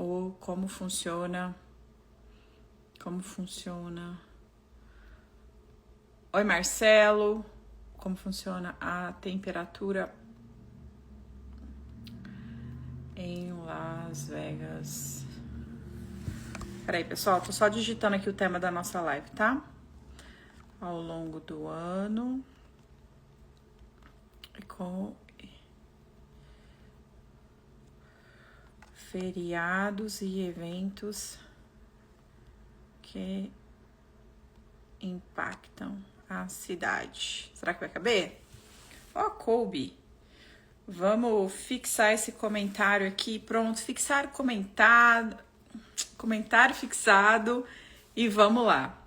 ou como funciona. Como funciona. Oi, Marcelo. Como funciona a temperatura em Las Vegas? Peraí, pessoal, tô só digitando aqui o tema da nossa live, tá? Ao longo do ano. Com feriados e eventos que impactam a cidade. Será que vai caber? Ó, Colby. Vamos fixar esse comentário aqui. Pronto, fixar comentado. Comentário fixado. E vamos lá.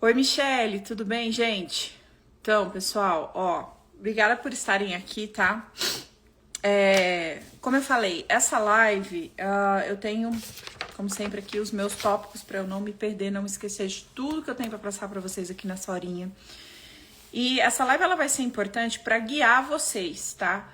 Oi, Michele. Tudo bem, gente? Então, pessoal, ó. Obrigada por estarem aqui, tá? Como eu falei, essa live, eu tenho, como sempre aqui, os meus tópicos para eu não me perder, não me esquecer de tudo que eu tenho para passar para vocês aqui nessa horinha. E essa live ela vai ser importante para guiar vocês, tá?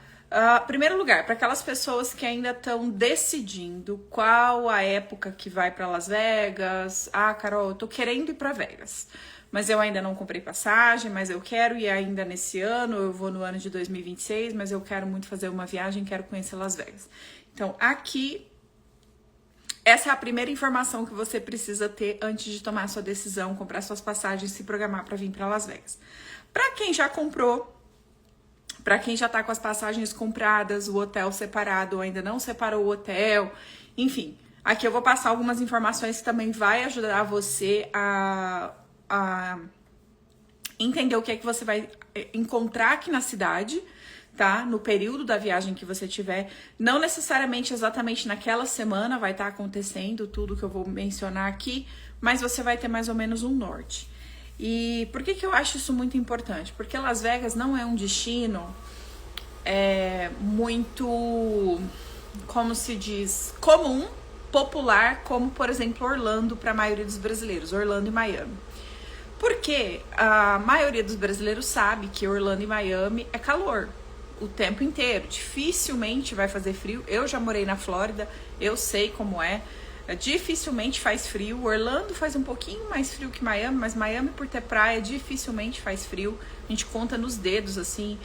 Primeiro lugar, para aquelas pessoas que ainda estão decidindo qual a época que vai para Las Vegas. Ah, Carol, eu tô querendo ir para Vegas, mas eu ainda não comprei passagem, mas eu quero ir ainda nesse ano, eu vou no ano de 2026, mas eu quero muito fazer uma viagem, quero conhecer Las Vegas. Então, aqui, essa é a primeira informação que você precisa ter antes de tomar a sua decisão, comprar suas passagens, se programar para vir para Las Vegas. Para quem já comprou, para quem já tá com as passagens compradas, o hotel separado ou ainda não separou o hotel, enfim, aqui eu vou passar algumas informações que também vai ajudar você a entender o que é que você vai encontrar aqui na cidade, tá? No período da viagem que você tiver. Não necessariamente exatamente naquela semana vai estar acontecendo tudo que eu vou mencionar aqui, mas você vai ter mais ou menos um norte. E por que eu acho isso muito importante? Porque Las Vegas não é um destino muito, como se diz, comum, popular, como, por exemplo, Orlando para a maioria dos brasileiros, Orlando e Miami. Porque a maioria dos brasileiros sabe que Orlando e Miami é calor o tempo inteiro. Dificilmente vai fazer frio. Eu já morei na Flórida, eu sei como é. Dificilmente faz frio. Orlando faz um pouquinho mais frio que Miami, mas Miami, por ter praia, dificilmente faz frio. A gente conta nos dedos, assim,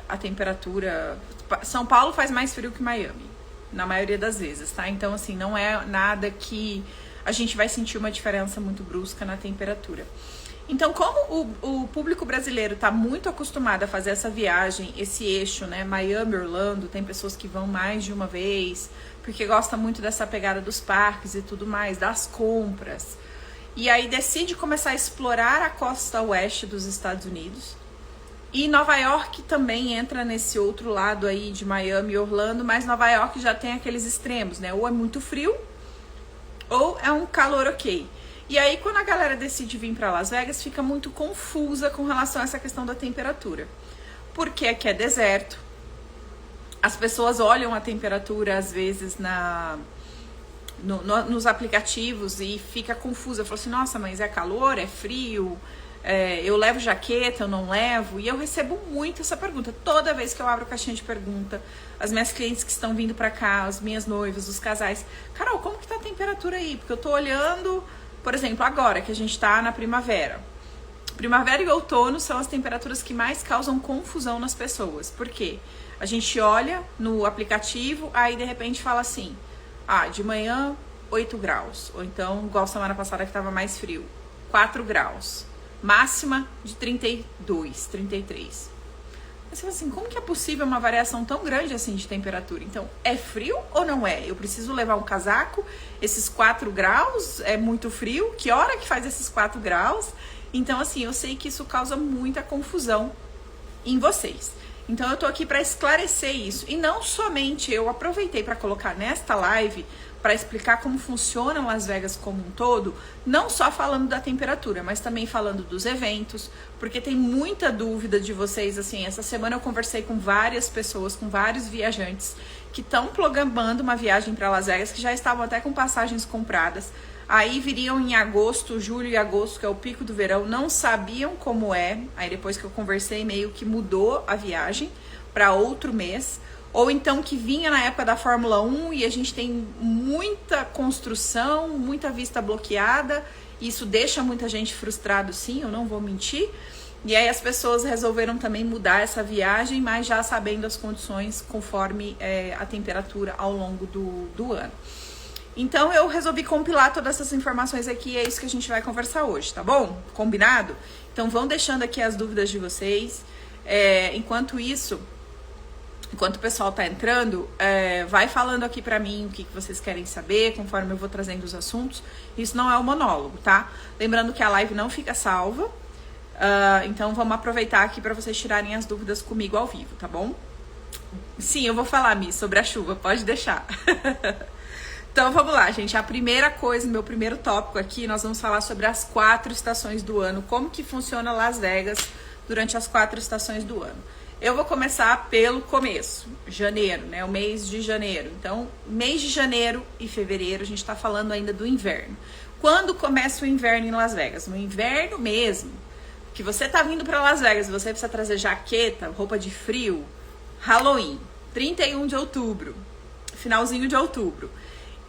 a temperatura. São Paulo faz mais frio que Miami, na maioria das vezes, tá? Então, assim, não é nada que a gente vai sentir uma diferença muito brusca na temperatura. Então, como o público brasileiro está muito acostumado a fazer essa viagem, esse eixo, né, Miami-Orlando, tem pessoas que vão mais de uma vez, porque gosta muito dessa pegada dos parques e tudo mais, das compras. E aí decide começar a explorar a costa oeste dos Estados Unidos. E Nova York também entra nesse outro lado aí de Miami e Orlando, mas Nova York já tem aqueles extremos, né? Ou é muito frio, ou é um calor ok. E aí, quando a galera decide vir para Las Vegas, fica muito confusa com relação a essa questão da temperatura. Porque aqui é deserto. As pessoas olham a temperatura, às vezes, nos aplicativos e fica confusa. Fala assim, nossa, mas é calor, é frio, eu levo jaqueta, eu não levo? E eu recebo muito essa pergunta. Toda vez que eu abro a caixinha de pergunta, as minhas clientes que estão vindo para cá, as minhas noivas, os casais, Carol, como que tá a temperatura aí? Porque eu tô olhando, por exemplo, agora que a gente tá na primavera. Primavera e outono são as temperaturas que mais causam confusão nas pessoas. Por quê? A gente olha no aplicativo, aí de repente fala assim, de manhã 8 graus. Ou então, igual semana passada que tava mais frio, 4 graus. Máxima de 32, 33. Você fala assim, como que é possível uma variação tão grande assim de temperatura? Então, é frio ou não é? Eu preciso levar um casaco? Esses 4 graus é muito frio? Que hora que faz esses 4 graus? Então, assim, eu sei que isso causa muita confusão em vocês. Então, eu tô aqui para esclarecer isso. E não somente eu aproveitei para colocar nesta live para explicar como funciona Las Vegas como um todo, não só falando da temperatura, mas também falando dos eventos, porque tem muita dúvida de vocês, assim, essa semana eu conversei com várias pessoas, com vários viajantes que estão programando uma viagem para Las Vegas, que já estavam até com passagens compradas, aí viriam em agosto, julho e agosto, que é o pico do verão, não sabiam como é, aí depois que eu conversei meio que mudou a viagem para outro mês, ou então que vinha na época da Fórmula 1 e a gente tem muita construção, muita vista bloqueada, isso deixa muita gente frustrado, sim, eu não vou mentir. E aí as pessoas resolveram também mudar essa viagem, mas já sabendo as condições conforme a temperatura ao longo do ano. Então eu resolvi compilar todas essas informações aqui, é isso que a gente vai conversar hoje, tá bom? Combinado? Então vão deixando aqui as dúvidas de vocês. Enquanto isso, enquanto o pessoal tá entrando, vai falando aqui pra mim o que vocês querem saber, conforme eu vou trazendo os assuntos. Isso não é um monólogo, tá? Lembrando que a live não fica salva, então vamos aproveitar aqui pra vocês tirarem as dúvidas comigo ao vivo, tá bom? Sim, eu vou falar, Mi, sobre a chuva, pode deixar. Então vamos lá, gente. A primeira coisa, meu primeiro tópico aqui, nós vamos falar sobre as 4 estações do ano, como que funciona Las Vegas durante as 4 estações do ano. Eu vou começar pelo começo, janeiro, né? O mês de janeiro. Então, mês de janeiro e fevereiro, a gente tá falando ainda do inverno. Quando começa o inverno em Las Vegas? No inverno mesmo, que você tá vindo para Las Vegas, você precisa trazer jaqueta, roupa de frio, Halloween, 31 de outubro, finalzinho de outubro.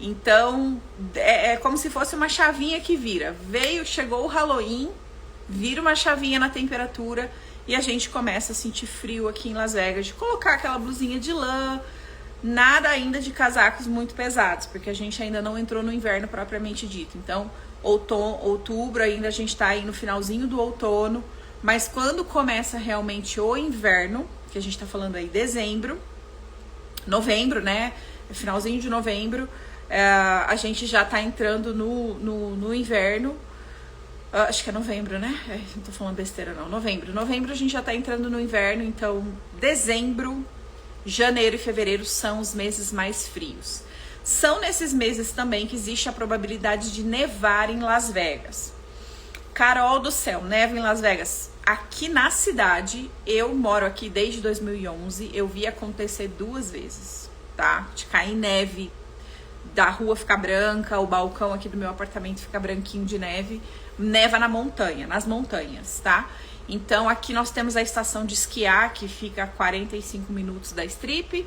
Então, é como se fosse uma chavinha que vira. Chegou o Halloween, vira uma chavinha na temperatura e a gente começa a sentir frio aqui em Las Vegas, de colocar aquela blusinha de lã, nada ainda de casacos muito pesados, porque a gente ainda não entrou no inverno propriamente dito. Então, outubro ainda a gente tá aí no finalzinho do outono, mas quando começa realmente o inverno, que a gente tá falando aí novembro, né? Finalzinho de novembro, a gente já tá entrando no inverno. Acho que é novembro, né? Não tô falando besteira não. Novembro a gente já tá entrando no inverno. Então dezembro, janeiro e fevereiro são os meses mais frios. São nesses meses também que existe a probabilidade de nevar em Las Vegas. Carol do céu, neva em Las Vegas. Aqui na cidade, eu moro aqui desde 2011, eu vi acontecer 2 vezes, tá? De cair neve, da rua ficar branca, o balcão aqui do meu apartamento fica branquinho de neve, neva na montanha, nas montanhas, tá? Então aqui nós temos a estação de esquiar, que fica a 45 minutos da Strip,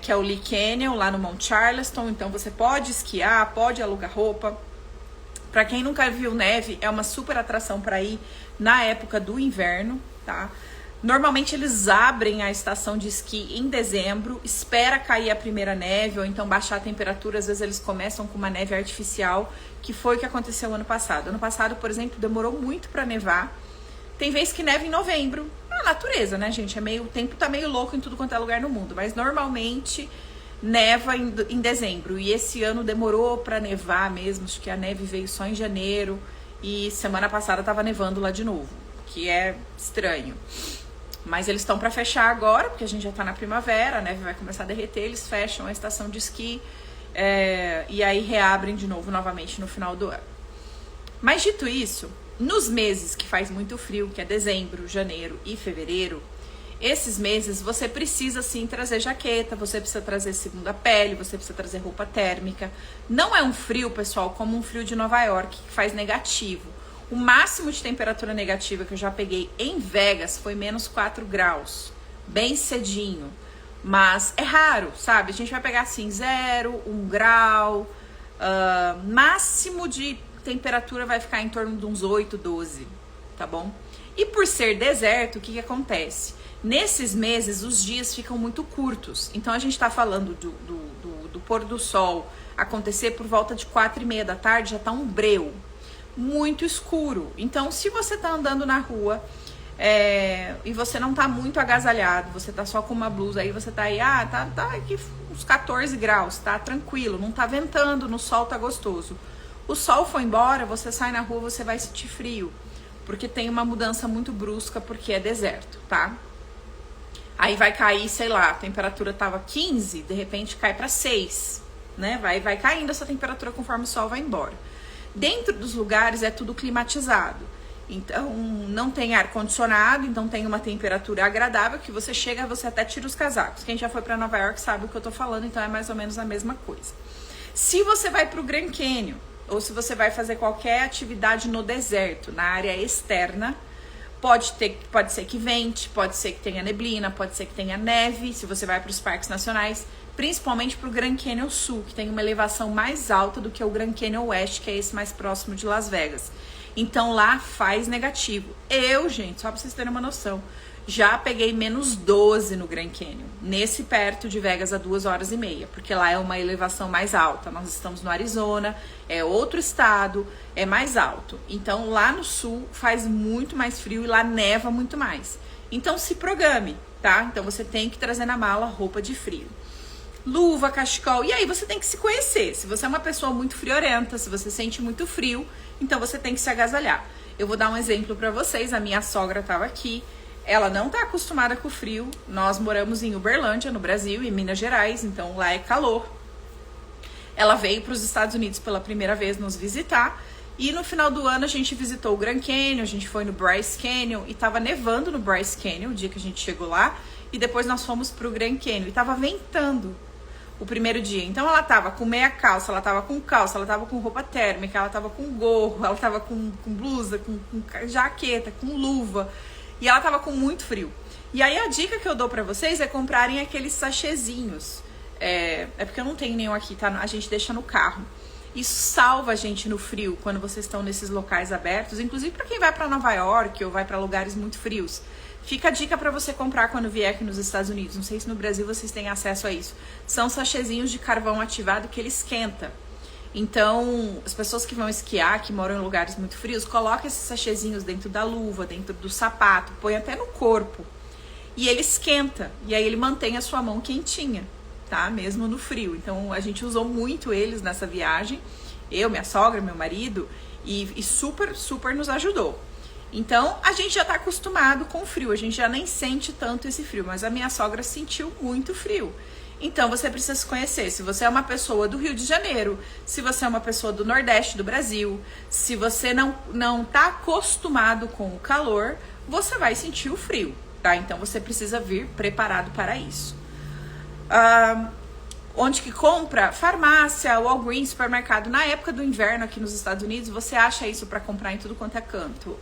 que é o Lee Canyon, lá no Mount Charleston. Então você pode esquiar, pode alugar roupa. Pra quem nunca viu neve, é uma super atração para ir na época do inverno, tá? Normalmente eles abrem a estação de esqui em dezembro, espera cair a primeira neve ou então baixar a temperatura. Às vezes eles começam com uma neve artificial, que foi o que aconteceu ano passado. Ano passado, por exemplo, demorou muito para nevar. Tem vez que neva em novembro. A natureza, né, gente? O tempo tá meio louco em tudo quanto é lugar no mundo, mas normalmente neva em dezembro. E esse ano demorou para nevar mesmo, acho que a neve veio só em janeiro e semana passada tava nevando lá de novo, que é estranho. Mas eles estão para fechar agora, porque a gente já tá na primavera, a neve vai começar a derreter, eles fecham a estação de esqui e aí reabrem de novo novamente no final do ano. Mas dito isso, nos meses que faz muito frio, que é dezembro, janeiro e fevereiro, esses meses você precisa sim trazer jaqueta, você precisa trazer segunda pele, você precisa trazer roupa térmica. Não é um frio, pessoal, como um frio de Nova York, que faz negativo. O máximo de temperatura negativa que eu já peguei em Vegas foi menos 4 graus, bem cedinho. Mas é raro, sabe? A gente vai pegar assim 0, 1 grau, máximo de temperatura vai ficar em torno de uns 8, 12, tá bom? E por ser deserto, o que acontece? Nesses meses os dias ficam muito curtos, então a gente tá falando do pôr do sol acontecer por volta de 4:30 da tarde, já tá um breu, muito escuro. Então se você tá andando na rua e você não tá muito agasalhado, você tá só com uma blusa, aí você tá aí, tá aqui uns 14 graus, tá tranquilo, não tá ventando, no sol tá gostoso. O sol foi embora, você sai na rua, você vai sentir frio, porque tem uma mudança muito brusca, porque é deserto, tá? Aí vai cair, sei lá, a temperatura tava 15, de repente cai para 6, né? Vai caindo essa temperatura conforme o sol vai embora. Dentro dos lugares é tudo climatizado, então não tem ar-condicionado, então tem uma temperatura agradável que você chega, você até tira os casacos. Quem já foi para Nova York sabe o que eu tô falando, então é mais ou menos a mesma coisa. Se você vai pro Grand Canyon, ou se você vai fazer qualquer atividade no deserto, na área externa, Pode ser que vente, pode ser que tenha neblina, pode ser que tenha neve, se você vai para os parques nacionais, principalmente para o Grand Canyon Sul, que tem uma elevação mais alta do que o Grand Canyon West, que é esse mais próximo de Las Vegas. Então lá faz negativo. Eu, gente, só para vocês terem uma noção, já peguei -12 no Grand Canyon, nesse perto de Vegas a 2h30, porque lá é uma elevação mais alta. Nós estamos no Arizona, é outro estado, é mais alto. Então lá no sul faz muito mais frio e lá neva muito mais. Então se programe, tá? Então você tem que trazer na mala roupa de frio. Luva, cachecol, e aí você tem que se conhecer. Se você é uma pessoa muito friorenta, se você sente muito frio, então você tem que se agasalhar. Eu vou dar um exemplo pra vocês, a minha sogra tava aqui. Ela não tá acostumada com o frio. Nós moramos em Uberlândia, no Brasil, em Minas Gerais, então lá é calor. Ela veio para os Estados Unidos pela primeira vez nos visitar. E no final do ano a gente visitou o Grand Canyon, a gente foi no Bryce Canyon e tava nevando no Bryce Canyon o dia que a gente chegou lá. E depois nós fomos pro Grand Canyon e tava ventando o primeiro dia. Então ela tava com meia calça, ela tava com calça, ela tava com roupa térmica, ela tava com gorro, ela tava com blusa, com jaqueta, com luva. E ela tava com muito frio. E aí a dica que eu dou pra vocês é comprarem aqueles sachêzinhos. É porque eu não tenho nenhum aqui, tá? A gente deixa no carro. Isso salva a gente no frio quando vocês estão nesses locais abertos. Inclusive pra quem vai pra Nova York ou vai pra lugares muito frios. Fica a dica pra você comprar quando vier aqui nos Estados Unidos. Não sei se no Brasil vocês têm acesso a isso. São sachêzinhos de carvão ativado que ele esquenta. Então, as pessoas que vão esquiar, que moram em lugares muito frios, colocam esses sachêzinhos dentro da luva, dentro do sapato, põe até no corpo. E ele esquenta, e aí ele mantém a sua mão quentinha, tá? Mesmo no frio. Então, a gente usou muito eles nessa viagem. Eu, minha sogra, meu marido, e super, super nos ajudou. Então, a gente já tá acostumado com o frio, a gente já nem sente tanto esse frio, mas a minha sogra sentiu muito frio. Então, você precisa se conhecer. Se você é uma pessoa do Rio de Janeiro, se você é uma pessoa do Nordeste do Brasil, se você não tá acostumado com o calor, você vai sentir o frio, tá? Então, você precisa vir preparado para isso. Onde que compra? Farmácia, Walgreens, supermercado. Na época do inverno aqui nos Estados Unidos, você acha isso para comprar em tudo quanto é canto.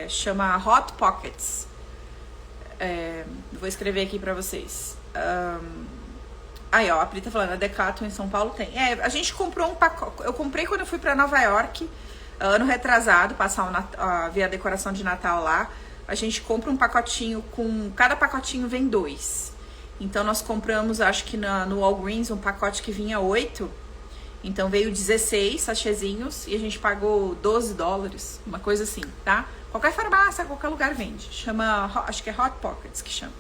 Chama Hot Pockets. Vou escrever aqui para vocês. Aí, ó, a Pri tá falando, a Decathlon em São Paulo tem. A gente comprou um pacote. Eu comprei quando eu fui pra Nova York, ano retrasado, passar ver a decoração de Natal lá. A gente compra um pacotinho com. Cada pacotinho vem 2. Então nós compramos, acho que no Walgreens, um pacote que vinha 8. Então veio 16 sachêzinhos e a gente pagou $12, uma coisa assim, tá? Qualquer farmácia, qualquer lugar vende. Chama, acho que é Hot Pockets que chama.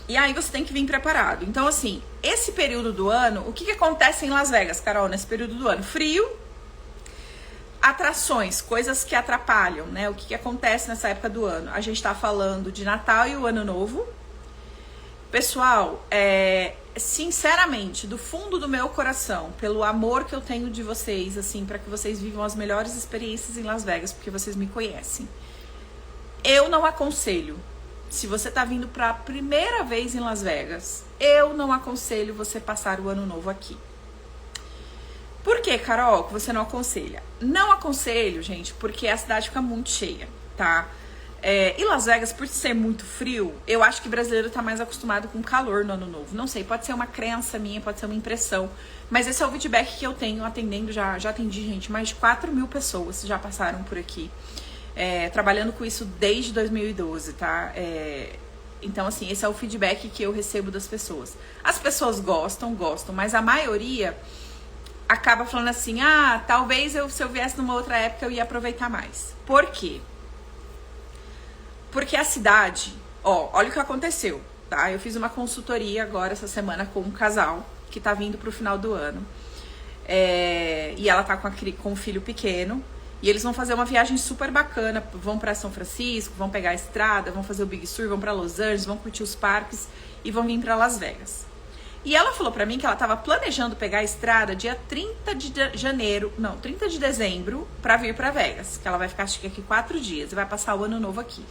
E aí você tem que vir preparado. Então, assim, esse período do ano, o que acontece em Las Vegas, Carol, nesse período do ano? Frio, atrações, coisas que atrapalham, né? O que acontece nessa época do ano? A gente tá falando de Natal e o Ano Novo. Pessoal, sinceramente, do fundo do meu coração, pelo amor que eu tenho de vocês, assim, para que vocês vivam as melhores experiências em Las Vegas, porque vocês me conhecem, eu não aconselho. Se você tá vindo pra primeira vez em Las Vegas, eu não aconselho você passar o Ano Novo aqui. Por que, Carol, que você não aconselha? Não aconselho, gente, porque a cidade fica muito cheia, tá? E Las Vegas, por ser muito frio, eu acho que brasileiro tá mais acostumado com calor no Ano Novo. Não sei, pode ser uma crença minha, pode ser uma impressão, mas esse é o feedback que eu tenho atendendo, já atendi, gente, mais de 4.000 pessoas já passaram por aqui. Trabalhando com isso desde 2012, tá? Então, assim, esse é o feedback que eu recebo das pessoas. As pessoas gostam, mas a maioria acaba falando assim, talvez se eu viesse numa outra época eu ia aproveitar mais. Por quê? Porque a cidade, olha o que aconteceu, tá? Eu fiz uma consultoria agora essa semana com um casal que tá vindo pro final do ano. E ela tá com um filho pequeno. E eles vão fazer uma viagem super bacana, vão para São Francisco, vão pegar a estrada, vão fazer o Big Sur, vão para Los Angeles, vão curtir os parques e vão vir para Las Vegas. E ela falou para mim que ela estava planejando pegar a estrada dia 30 de dezembro para vir para Vegas, que ela vai ficar acho que aqui 4 dias e vai passar o Ano Novo aqui.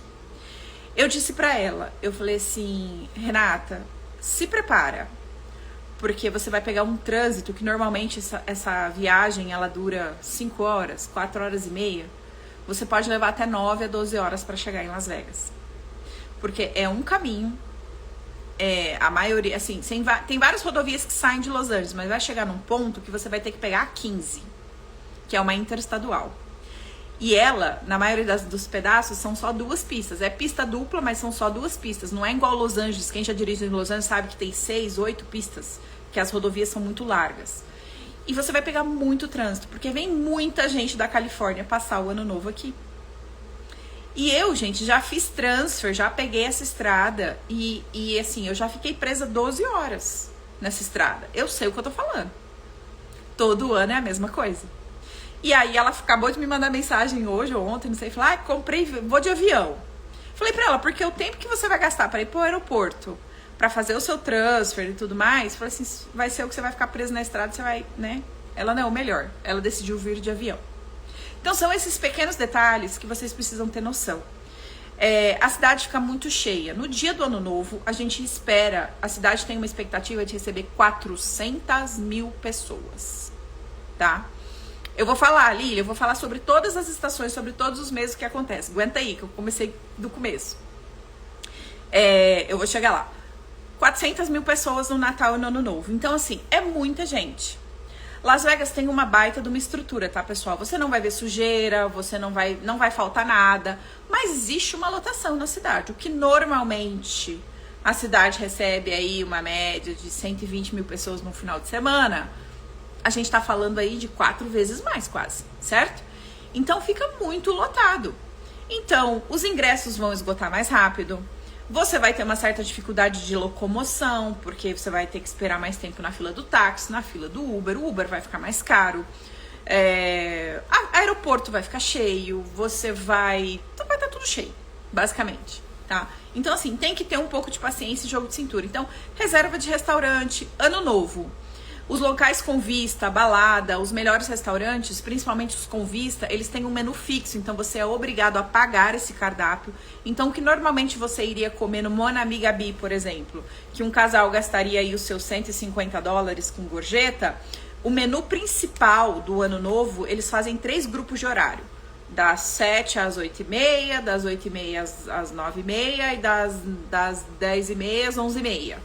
Eu disse para ela, eu falei assim, Renata, se prepara, porque você vai pegar um trânsito que normalmente essa viagem ela dura 5 horas, 4 horas e meia, você pode levar até 9 a 12 horas para chegar em Las Vegas. Porque é um caminho, a maioria, assim, tem várias rodovias que saem de Los Angeles, mas vai chegar num ponto que você vai ter que pegar a 15, que é uma interestadual. E ela, na maioria dos pedaços, são só 2 pistas. É pista dupla, mas são só 2 pistas. Não é igual Los Angeles. Quem já dirige em Los Angeles sabe que tem 6, 8 pistas, que as rodovias são muito largas. E você vai pegar muito trânsito, porque vem muita gente da Califórnia passar o ano novo aqui. E eu, gente, já fiz transfer, já peguei essa estrada e assim, eu já fiquei presa 12 horas nessa estrada. Eu sei o que eu tô falando. Todo ano é a mesma coisa. E aí ela acabou de me mandar mensagem hoje ou ontem, não sei, falar, comprei, vou de avião. Falei pra ela, porque o tempo que você vai gastar para ir pro aeroporto, pra fazer o seu transfer e tudo mais, falei assim, vai ser o que você vai ficar preso na estrada, você vai, né? Ela não, melhor, ela decidiu vir de avião. Então são esses pequenos detalhes que vocês precisam ter noção. A cidade fica muito cheia. No dia do ano novo, a gente espera, a cidade tem uma expectativa de receber 400 mil pessoas, tá? Eu vou falar, Lília, eu vou falar sobre todas as estações, sobre todos os meses que acontece. Aguenta aí, que eu comecei do começo. Eu vou chegar lá. 400 mil pessoas no Natal e no Ano Novo. Então, assim, é muita gente. Las Vegas tem uma baita de uma estrutura, tá, pessoal? Você não vai ver sujeira, você não vai faltar nada, mas existe uma lotação na cidade. O que normalmente a cidade recebe aí uma média de 120 mil pessoas no final de semana, a gente tá falando aí de 4 vezes mais quase, certo? Então fica muito lotado. Então, os ingressos vão esgotar mais rápido. Você vai ter uma certa dificuldade de locomoção, porque você vai ter que esperar mais tempo na fila do táxi, na fila do Uber. O Uber vai ficar mais caro. Aeroporto vai ficar cheio. Então vai estar tudo cheio, basicamente, tá? Então, assim, tem que ter um pouco de paciência e jogo de cintura. Então, reserva de restaurante, ano novo. Os locais com vista, balada, os melhores restaurantes, principalmente os com vista, eles têm um menu fixo, então você é obrigado a pagar esse cardápio. Então, o que normalmente você iria comer no Mon Ami Gabi, por exemplo, que um casal gastaria aí os seus $150 com gorjeta, o menu principal do ano novo, eles fazem 3 grupos de horário. Das 7 às 8h30, das 8h30 às 9h30 e das 10h30 às 11h30.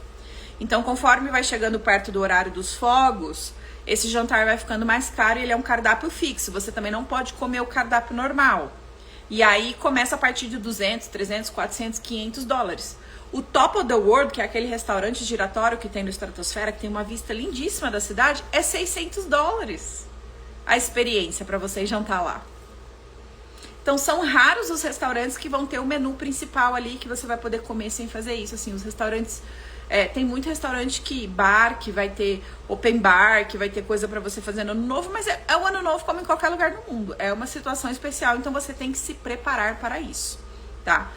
Então, conforme vai chegando perto do horário dos fogos, esse jantar vai ficando mais caro e ele é um cardápio fixo. Você também não pode comer o cardápio normal. E aí começa a partir de 200, 300, 400, $500. O Top of the World, que é aquele restaurante giratório que tem no Estratosfera, que tem uma vista lindíssima da cidade, é $600 a experiência para você jantar lá. Então, são raros os restaurantes que vão ter o menu principal ali, que você vai poder comer sem fazer isso. Assim, os restaurantes... tem muito restaurante bar, que vai ter open bar, que vai ter coisa pra você fazer no ano novo, mas é o ano novo como em qualquer lugar do mundo. É uma situação especial, então você tem que se preparar para isso, tá?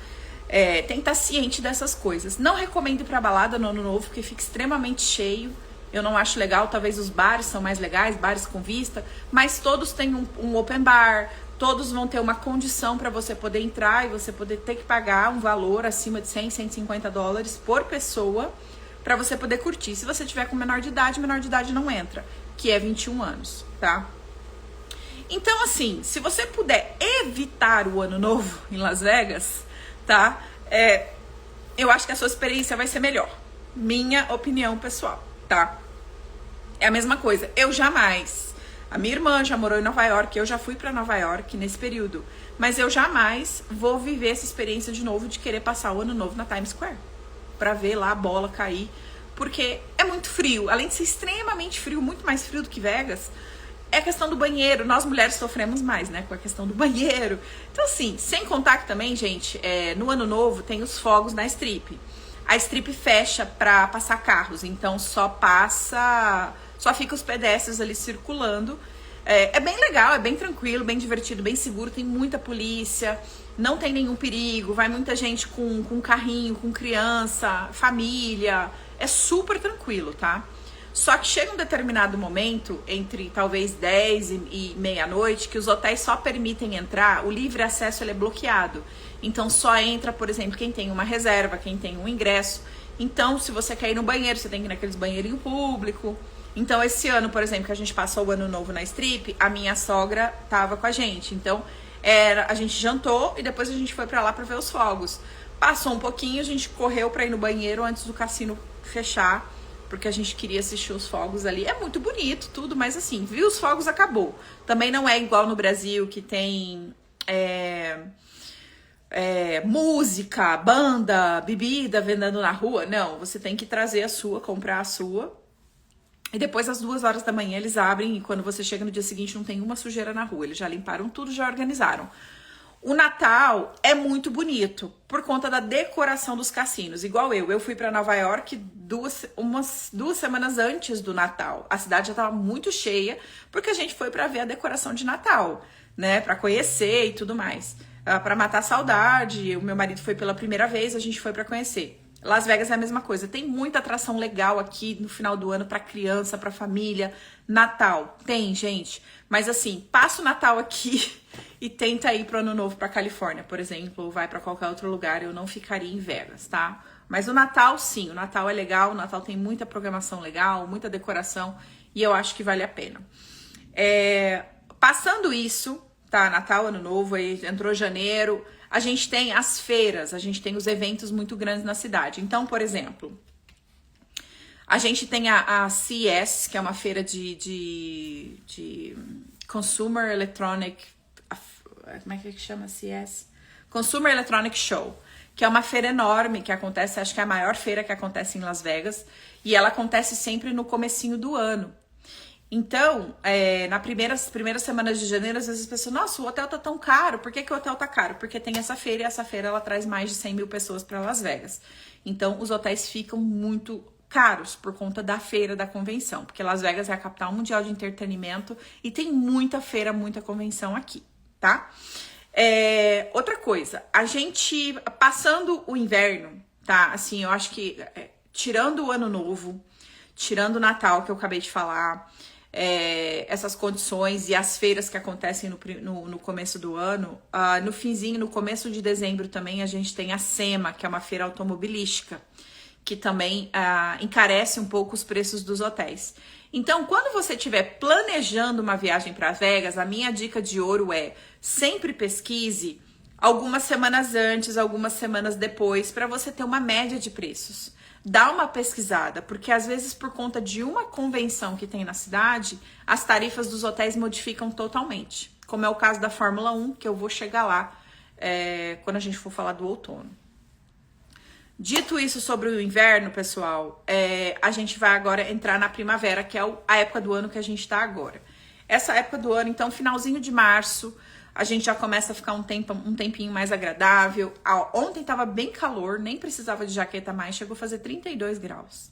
Tem que estar ciente dessas coisas. Não recomendo ir pra balada no ano novo, porque fica extremamente cheio. Eu não acho legal, talvez os bares são mais legais, bares com vista, mas todos têm um open bar, todos vão ter uma condição para você poder entrar e você poder ter que pagar um valor acima de $100, $150 por pessoa para você poder curtir. Se você tiver com menor de idade não entra, que é 21 anos, tá? Então, assim, se você puder evitar o ano novo em Las Vegas, tá? Eu acho que a sua experiência vai ser melhor. Minha opinião pessoal, tá? É a mesma coisa. A minha irmã já morou em Nova York, eu já fui pra Nova York nesse período. Mas eu jamais vou viver essa experiência de novo de querer passar o ano novo na Times Square. Pra ver lá a bola cair. Porque é muito frio. Além de ser extremamente frio, muito mais frio do que Vegas, é a questão do banheiro. Nós mulheres sofremos mais, né? Com a questão do banheiro. Então, assim, sem contar que também, gente, no ano novo tem os fogos na Strip. A Strip fecha pra passar carros. Então, só fica os pedestres ali circulando. É bem legal, é bem tranquilo, bem divertido, bem seguro. Tem muita polícia, não tem nenhum perigo. Vai muita gente com carrinho, com criança, família. É super tranquilo, tá? Só que chega um determinado momento, entre talvez 10 e meia-noite, que os hotéis só permitem entrar, o livre acesso ele é bloqueado. Então só entra, por exemplo, quem tem uma reserva, quem tem um ingresso. Então, se você quer ir no banheiro, você tem que ir naqueles banheirinhos públicos. Então, esse ano, por exemplo, que a gente passou o ano novo na Strip, a minha sogra tava com a gente. Então, A gente jantou e depois a gente foi pra lá pra ver os fogos. Passou um pouquinho, a gente correu pra ir no banheiro antes do cassino fechar, porque a gente queria assistir os fogos ali. É muito bonito tudo, mas assim, viu os fogos, acabou. Também não é igual no Brasil, que tem música, banda, bebida vendendo na rua. Não, você tem que trazer a sua, comprar a sua. E depois, às 2 horas da manhã, eles abrem, e quando você chega no dia seguinte, não tem uma sujeira na rua. Eles já limparam tudo, já organizaram. O Natal é muito bonito por conta da decoração dos cassinos. Igual eu fui para Nova York umas 2 semanas antes do Natal. A cidade já estava muito cheia porque a gente foi para ver a decoração de Natal, né? Para conhecer e tudo mais, para matar a saudade. O meu marido foi pela primeira vez, a gente foi para conhecer. Las Vegas é a mesma coisa. Tem muita atração legal aqui no final do ano para criança, para família. Natal tem, gente. Mas assim, passa o Natal aqui e tenta ir pro Ano Novo pra Califórnia, por exemplo, ou vai pra qualquer outro lugar. Eu não ficaria em Vegas, tá? Mas o Natal, sim, o Natal é legal. O Natal tem muita programação legal, muita decoração, e eu acho que vale a pena. Passando isso, tá? Natal, Ano Novo, aí entrou janeiro. A gente tem as feiras, a gente tem os eventos muito grandes na cidade. Então, por exemplo, a gente tem a CES, que é uma feira de Consumer Electronic... Como é que chama CES? Consumer Electronic Show, que é uma feira enorme que acontece, acho que é a maior feira que acontece em Las Vegas, e ela acontece sempre no comecinho do ano. Então, nas primeiras semanas de janeiro, às vezes as pessoas, nossa, o hotel tá tão caro. Por que o hotel tá caro? Porque tem essa feira, e essa feira ela traz mais de 100 mil pessoas para Las Vegas. Então, os hotéis ficam muito caros por conta da feira, da convenção. Porque Las Vegas é a capital mundial de entretenimento e tem muita feira, muita convenção aqui, tá? Outra coisa, a gente, passando o inverno, tá? Assim, eu acho que, tirando o Ano Novo, tirando o Natal, que eu acabei de falar... essas condições e as feiras que acontecem no começo do ano, no finzinho, no começo de dezembro também a gente tem a SEMA, que é uma feira automobilística, que também encarece um pouco os preços dos hotéis. Então, quando você estiver planejando uma viagem para Vegas, a minha dica de ouro é sempre pesquise algumas semanas antes, algumas semanas depois, para você ter uma média de preços. Dá uma pesquisada, porque às vezes por conta de uma convenção que tem na cidade, as tarifas dos hotéis modificam totalmente. Como é o caso da Fórmula 1, que eu vou chegar lá quando a gente for falar do outono. Dito isso sobre o inverno, pessoal, a gente vai agora entrar na primavera, que é a época do ano que a gente está agora. Essa época do ano, então, finalzinho de março, a gente já começa a ficar um tempinho mais agradável. Ontem tava bem calor, nem precisava de jaqueta mais, chegou a fazer 32 graus.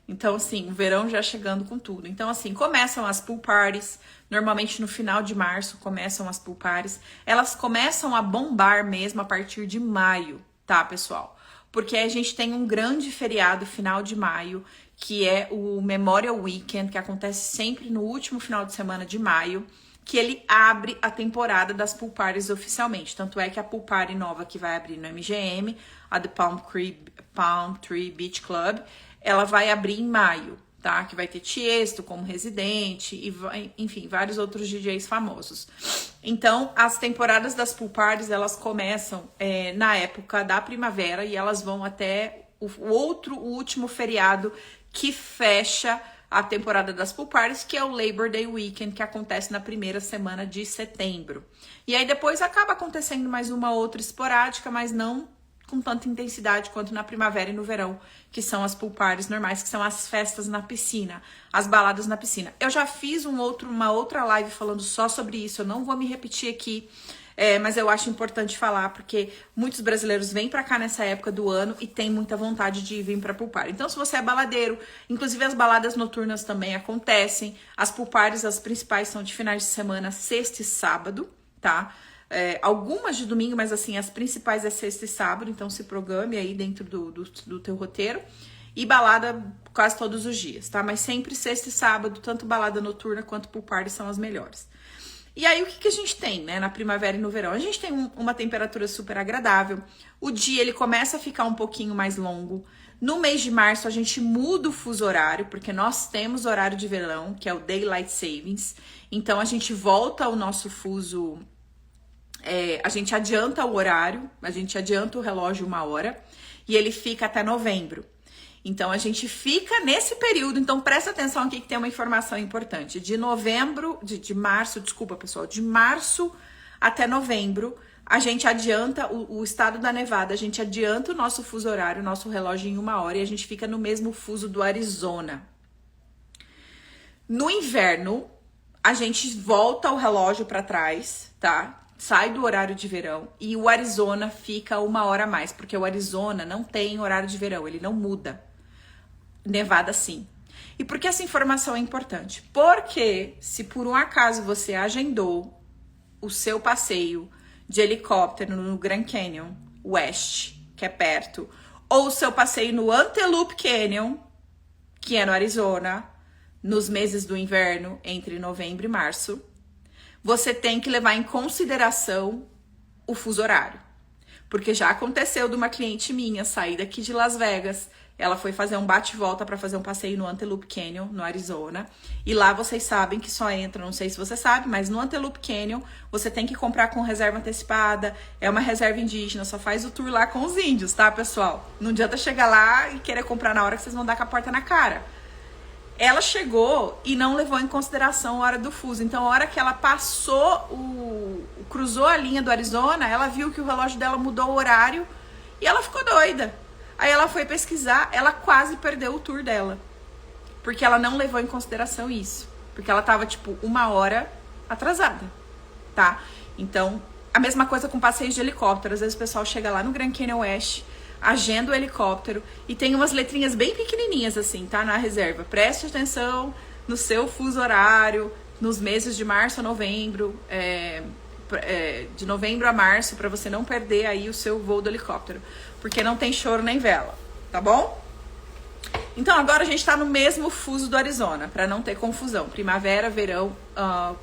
Então, assim, o verão já chegando com tudo. Então, assim, começam as pool parties. Normalmente no final de março começam as pool parties. Elas começam a bombar mesmo a partir de maio, tá, pessoal? Porque a gente tem um grande feriado final de maio, que é o Memorial Weekend, que acontece sempre no último final de semana de maio, que ele abre a temporada das pool parties oficialmente. Tanto é que a pool party nova que vai abrir no MGM, a The Palm Tree Beach Club, ela vai abrir em maio, tá? Que vai ter Tiesto como residente e, enfim, vários outros DJs famosos. Então, as temporadas das pool parties, elas começam na época da primavera e elas vão até o último feriado que fecha a temporada das pool parties, que é o Labor Day Weekend, que acontece na primeira semana de setembro. E aí depois acaba acontecendo mais uma outra esporádica, mas não com tanta intensidade quanto na primavera e no verão, que são as pool parties normais, que são as festas na piscina, as baladas na piscina. Eu já fiz uma outra live falando só sobre isso, eu não vou me repetir aqui, mas eu acho importante falar, porque muitos brasileiros vêm pra cá nessa época do ano e tem muita vontade de vir pra pool party. Então, se você é baladeiro, inclusive as baladas noturnas também acontecem. As pool parties, as principais, são de finais de semana, sexta e sábado, tá? Algumas de domingo, mas assim, as principais é sexta e sábado, então se programe aí dentro do teu roteiro. E balada quase todos os dias, tá? Mas sempre sexta e sábado, tanto balada noturna quanto pool party são as melhores. E aí, o que a gente tem, né, na primavera e no verão? A gente tem uma temperatura super agradável, o dia ele começa a ficar um pouquinho mais longo. No mês de março, a gente muda o fuso horário, porque nós temos horário de verão, que é o Daylight Savings. Então, a gente volta ao nosso fuso a gente adianta o horário, a gente adianta o relógio 1 hora e ele fica até novembro. Então, a gente fica nesse período. Então, presta atenção aqui que tem uma informação importante. De março, desculpa, pessoal, de março até novembro, a gente adianta o estado da Nevada, a gente adianta o nosso fuso horário, o nosso relógio em 1 hora e a gente fica no mesmo fuso do Arizona. No inverno, a gente volta o relógio para trás, tá? Sai do horário de verão e o Arizona fica 1 hora a mais, porque o Arizona não tem horário de verão, ele não muda. Nevada sim. E por que essa informação é importante? Porque se por um acaso você agendou o seu passeio de helicóptero no Grand Canyon West, que é perto, ou o seu passeio no Antelope Canyon, que é no Arizona, nos meses do inverno, entre novembro e março, você tem que levar em consideração o fuso horário. Porque já aconteceu de uma cliente minha sair daqui de Las Vegas, ela foi fazer um bate-volta para fazer um passeio no Antelope Canyon, no Arizona, e lá vocês sabem que só entra, não sei se você sabe, mas no Antelope Canyon você tem que comprar com reserva antecipada, é uma reserva indígena, só faz o tour lá com os índios, tá, pessoal? Não adianta chegar lá e querer comprar na hora que vocês vão dar com a porta na cara. Ela chegou e não levou em consideração a hora do fuso. Então, a hora que ela cruzou a linha do Arizona, ela viu que o relógio dela mudou o horário e ela ficou doida. Aí ela foi pesquisar, ela quase perdeu o tour dela. Porque ela não levou em consideração isso. Porque ela tava, tipo, 1 hora atrasada, tá? Então, a mesma coisa com passeios de helicóptero. Às vezes o pessoal chega lá no Grand Canyon West, agenda o helicóptero e tem umas letrinhas bem pequenininhas assim, tá? Na reserva. Preste atenção no seu fuso horário, nos meses de março a novembro, de novembro a março, para você não perder aí o seu voo do helicóptero. Porque não tem choro nem vela, tá bom? Então, agora a gente tá no mesmo fuso do Arizona, para não ter confusão. Primavera, verão,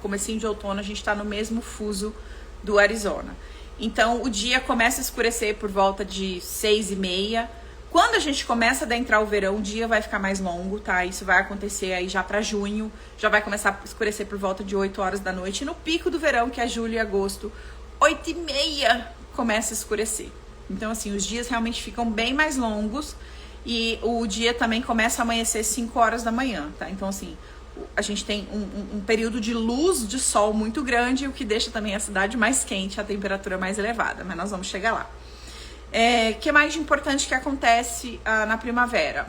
comecinho de outono, a gente tá no mesmo fuso do Arizona. Então, o dia começa a escurecer por volta de 6h30. Quando a gente começa a adentrar o verão, o dia vai ficar mais longo, tá? Isso vai acontecer aí já para junho. Já vai começar a escurecer por volta de 8 horas da noite. E no pico do verão, que é julho e agosto, 8h30 começa a escurecer. Então, assim, os dias realmente ficam bem mais longos. E o dia também começa a amanhecer 5 horas da manhã, tá? Então, assim, a gente tem um período de luz de sol muito grande, o que deixa também a cidade mais quente, a temperatura mais elevada, mas nós vamos chegar lá. Que mais de importante que acontece na primavera?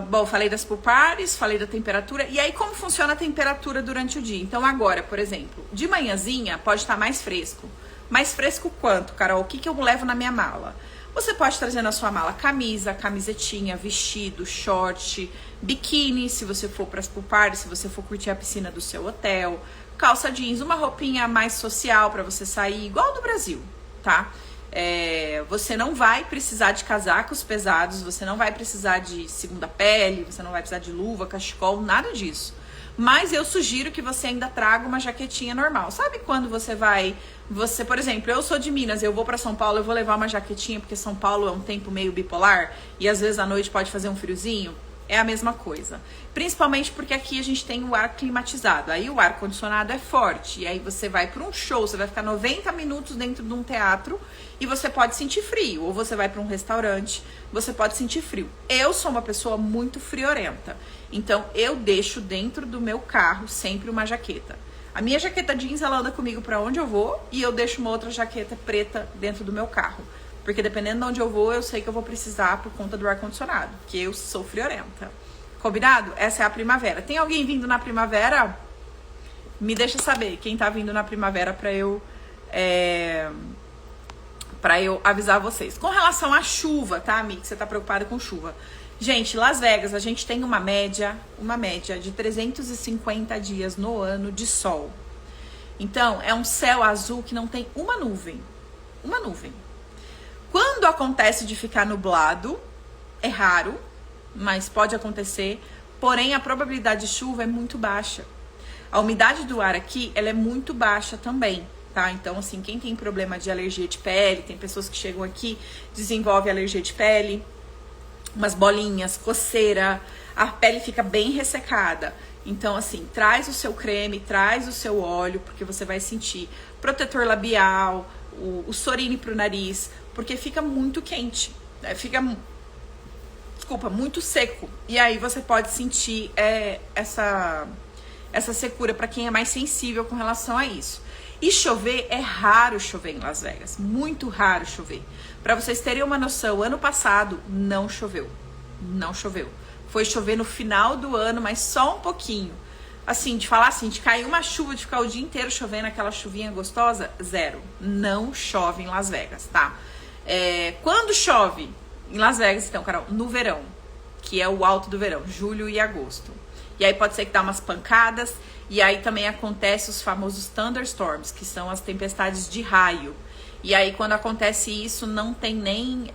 Bom, falei das pool parties, falei da temperatura, e aí como funciona a temperatura durante o dia? Então agora, por exemplo, de manhãzinha pode estar mais fresco. Mais fresco quanto, Carol? O que eu levo na minha mala? Você pode trazer na sua mala camisa, camisetinha, vestido, short, biquíni, se você for para as pool parties, se você for curtir a piscina do seu hotel, calça jeans, uma roupinha mais social para você sair, igual do Brasil, tá? Você não vai precisar de casacos pesados, você não vai precisar de segunda pele, você não vai precisar de luva, cachecol, nada disso. Mas eu sugiro que você ainda traga uma jaquetinha normal. Sabe quando você, por exemplo, eu sou de Minas, eu vou para São Paulo, eu vou levar uma jaquetinha, porque São Paulo é um tempo meio bipolar, e às vezes à noite pode fazer um friozinho? É a mesma coisa. Principalmente porque aqui a gente tem o ar climatizado. Aí o ar condicionado é forte. E aí você vai para um show, você vai ficar 90 minutos dentro de um teatro e você pode sentir frio. Ou você vai para um restaurante, você pode sentir frio. Eu sou uma pessoa muito friorenta. Então eu deixo dentro do meu carro sempre uma jaqueta. A minha jaqueta jeans, ela anda comigo para onde eu vou. E eu deixo uma outra jaqueta preta dentro do meu carro. Porque dependendo de onde eu vou, eu sei que eu vou precisar por conta do ar-condicionado. Porque eu sou friorenta. Combinado? Essa é a primavera. Tem alguém vindo na primavera? Me deixa saber quem tá vindo na primavera pra eu avisar vocês. Com relação à chuva, tá, amiga? Você tá preocupada com chuva. Gente, Las Vegas, a gente tem uma média de 350 dias no ano de sol. Então, é um céu azul que não tem uma nuvem. Uma nuvem. Quando acontece de ficar nublado, é raro, mas pode acontecer, porém a probabilidade de chuva é muito baixa. A umidade do ar aqui, ela é muito baixa também, tá? Então, assim, quem tem problema de alergia de pele, tem pessoas que chegam aqui, desenvolvem alergia de pele, umas bolinhas, coceira, a pele fica bem ressecada. Então, assim, traz o seu creme, traz o seu óleo, porque você vai sentir protetor labial, o Sorine pro nariz, porque fica muito quente, fica, muito seco. E aí você pode sentir essa secura para quem é mais sensível com relação a isso. E chover, é raro chover em Las Vegas, muito raro chover. Para vocês terem uma noção, ano passado não choveu, Foi chover no final do ano, mas só um pouquinho. Assim, de falar assim, de cair uma chuva, de ficar o dia inteiro chovendo, aquela chuvinha gostosa, zero. Não chove em Las Vegas, tá? Quando chove em Las Vegas, então, Carol, no verão, que é o alto do verão, julho e agosto. E aí pode ser que dá umas pancadas, e aí também acontece os famosos thunderstorms, que são as tempestades de raio. E aí quando acontece isso, não tem nem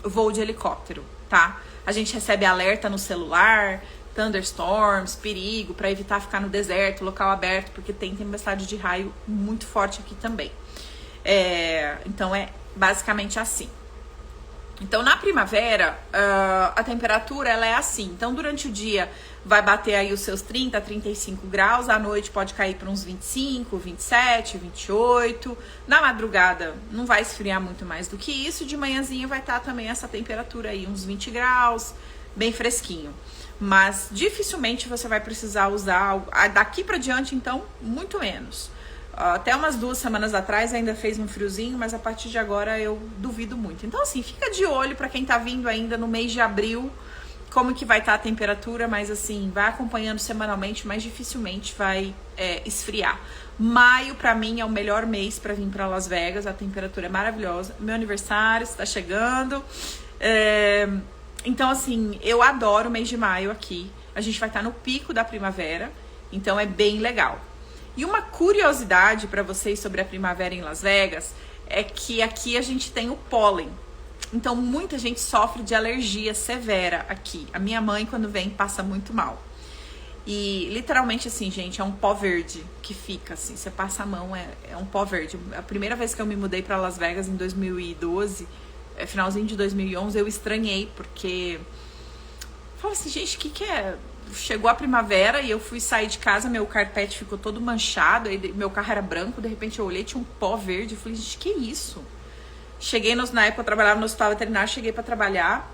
voo de helicóptero, tá? A gente recebe alerta no celular, thunderstorms, perigo, para evitar ficar no deserto, local aberto, porque tem tempestade de raio muito forte aqui também. Então é basicamente assim. Então, na primavera, a temperatura ela é assim. Então, durante o dia vai bater aí os seus 30, 35 graus. À noite pode cair para uns 25, 27, 28. Na madrugada não vai esfriar muito mais do que isso. De manhãzinha vai estar também essa temperatura aí, uns 20 graus, bem fresquinho. Mas dificilmente você vai precisar usar. Daqui para diante, então, muito menos. Até umas 2 semanas atrás ainda fez um friozinho, mas a partir de agora eu duvido muito. Então, assim, fica de olho para quem tá vindo ainda no mês de abril, como que vai estar a temperatura, mas assim, vai acompanhando semanalmente, mas dificilmente vai esfriar. Maio, pra mim, é o melhor mês para vir para Las Vegas, a temperatura é maravilhosa. Meu aniversário está chegando. Então, assim, eu adoro o mês de maio aqui. A gente vai estar no pico da primavera, então é bem legal. E uma curiosidade para vocês sobre a primavera em Las Vegas é que aqui a gente tem o pólen. Então, muita gente sofre de alergia severa aqui. A minha mãe, quando vem, passa muito mal. E, literalmente, assim, gente, é um pó verde que fica, assim. Você passa a mão, é um pó verde. A primeira vez que eu me mudei para Las Vegas, em 2012, finalzinho de 2011, eu estranhei, porque... Eu falei assim, gente, o que é... Chegou a primavera e eu fui sair de casa, meu carpete ficou todo manchado, aí meu carro era branco, de repente eu olhei, tinha um pó verde, eu falei, gente, que isso? Cheguei, na época eu trabalhava no hospital veterinário, cheguei pra trabalhar,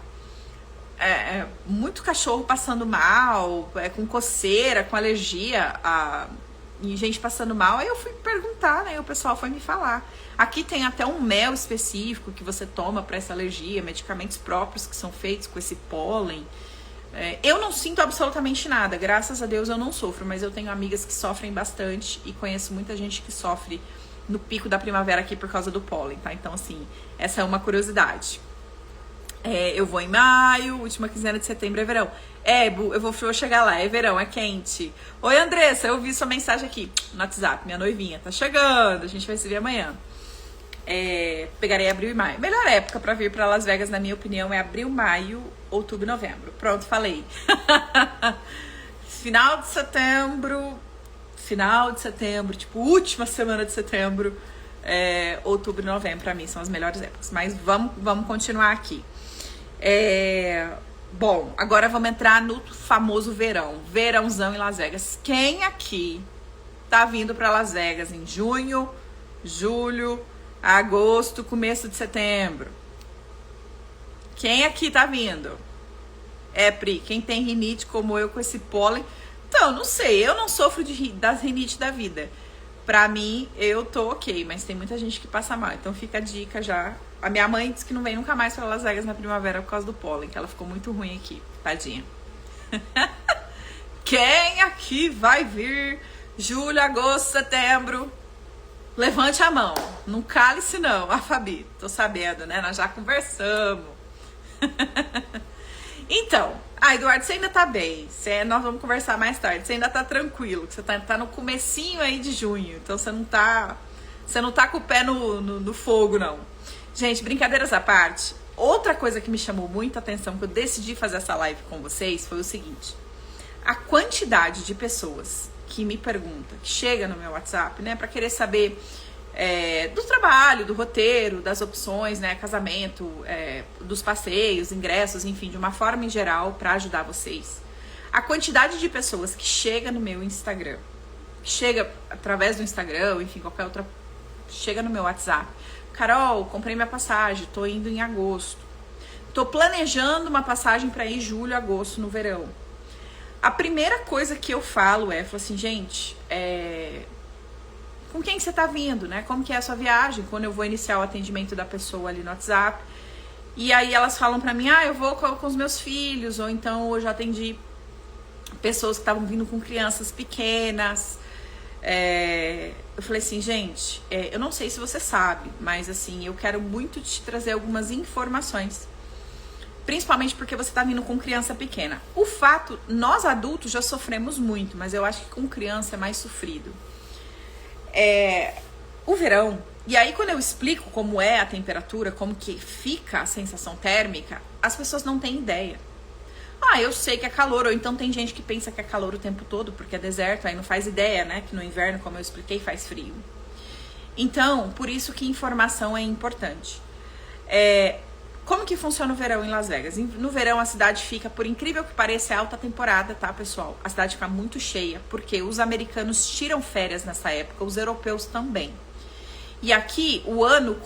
muito cachorro passando mal, com coceira, com alergia, e gente passando mal, aí eu fui perguntar, né, e o pessoal foi me falar. Aqui tem até um mel específico que você toma pra essa alergia, medicamentos próprios que são feitos com esse pólen. Eu não sinto absolutamente nada, graças a Deus eu não sofro, mas eu tenho amigas que sofrem bastante e conheço muita gente que sofre no pico da primavera aqui por causa do pólen, tá? Então, assim, essa é uma curiosidade. Eu vou em maio, última quinzena de setembro é verão. Bu, eu vou chegar lá, é verão, é quente. Oi, Andressa, eu vi sua mensagem aqui no WhatsApp, minha noivinha tá chegando, a gente vai se ver amanhã. Pegarei abril e maio. Melhor época pra vir pra Las Vegas, na minha opinião, é abril, maio, outubro e novembro. Pronto, falei. Final de setembro, tipo, última semana de setembro, outubro e novembro, pra mim, são as melhores épocas. Mas vamos continuar aqui. Bom, agora vamos entrar no famoso verão. Verãozão em Las Vegas. Quem aqui tá vindo pra Las Vegas em junho, julho, agosto, começo de setembro? Quem aqui tá vindo? Pri, quem tem rinite como eu com esse pólen? Então, não sei, eu não sofro das rinites da vida. Pra mim, eu tô ok, mas tem muita gente que passa mal. Então fica a dica já. A minha mãe disse que não vem nunca mais pra Las Vegas na primavera por causa do pólen, que ela ficou muito ruim aqui, tadinha. Quem aqui vai vir julho, agosto, setembro? Levante a mão, não cale-se não. Fabi, tô sabendo, né? Nós já conversamos. Então, Eduardo, você ainda tá bem. Nós vamos conversar mais tarde. Você ainda tá tranquilo, você tá no comecinho aí de junho. Então você não tá com o pé no fogo, não. Gente, brincadeiras à parte, outra coisa que me chamou muita atenção, que eu decidi fazer essa live com vocês, foi o seguinte. A quantidade de pessoas que me pergunta, que chega no meu WhatsApp, né, pra querer saber do trabalho, do roteiro, das opções, né, casamento, dos passeios, ingressos, enfim, de uma forma em geral para ajudar vocês. A quantidade de pessoas que chega no meu Instagram, chega através do Instagram, enfim, qualquer outra, chega no meu WhatsApp. Carol, comprei minha passagem, tô indo em agosto. Tô planejando uma passagem para ir julho, agosto, no verão. A primeira coisa que eu falo falo assim, gente, com quem você tá vindo, né? Como que é a sua viagem? Quando eu vou iniciar o atendimento da pessoa ali no WhatsApp. E aí elas falam pra mim, eu vou com os meus filhos, ou então eu já atendi pessoas que estavam vindo com crianças pequenas. Eu falei assim, gente, eu não sei se você sabe, mas assim, eu quero muito te trazer algumas informações. Principalmente porque você tá vindo com criança pequena. O fato, nós adultos já sofremos muito, mas eu acho que com criança é mais sofrido. O verão, e aí quando eu explico como é a temperatura, como que fica a sensação térmica, as pessoas não têm ideia. Eu sei que é calor, ou então tem gente que pensa que é calor o tempo todo, porque é deserto, aí não faz ideia, né, que no inverno, como eu expliquei, faz frio. Então, por isso que informação é importante. Como que funciona o verão em Las Vegas? No verão a cidade fica, por incrível que pareça, é alta temporada, tá, pessoal? A cidade fica muito cheia, porque os americanos tiram férias nessa época, os europeus também. E aqui o ano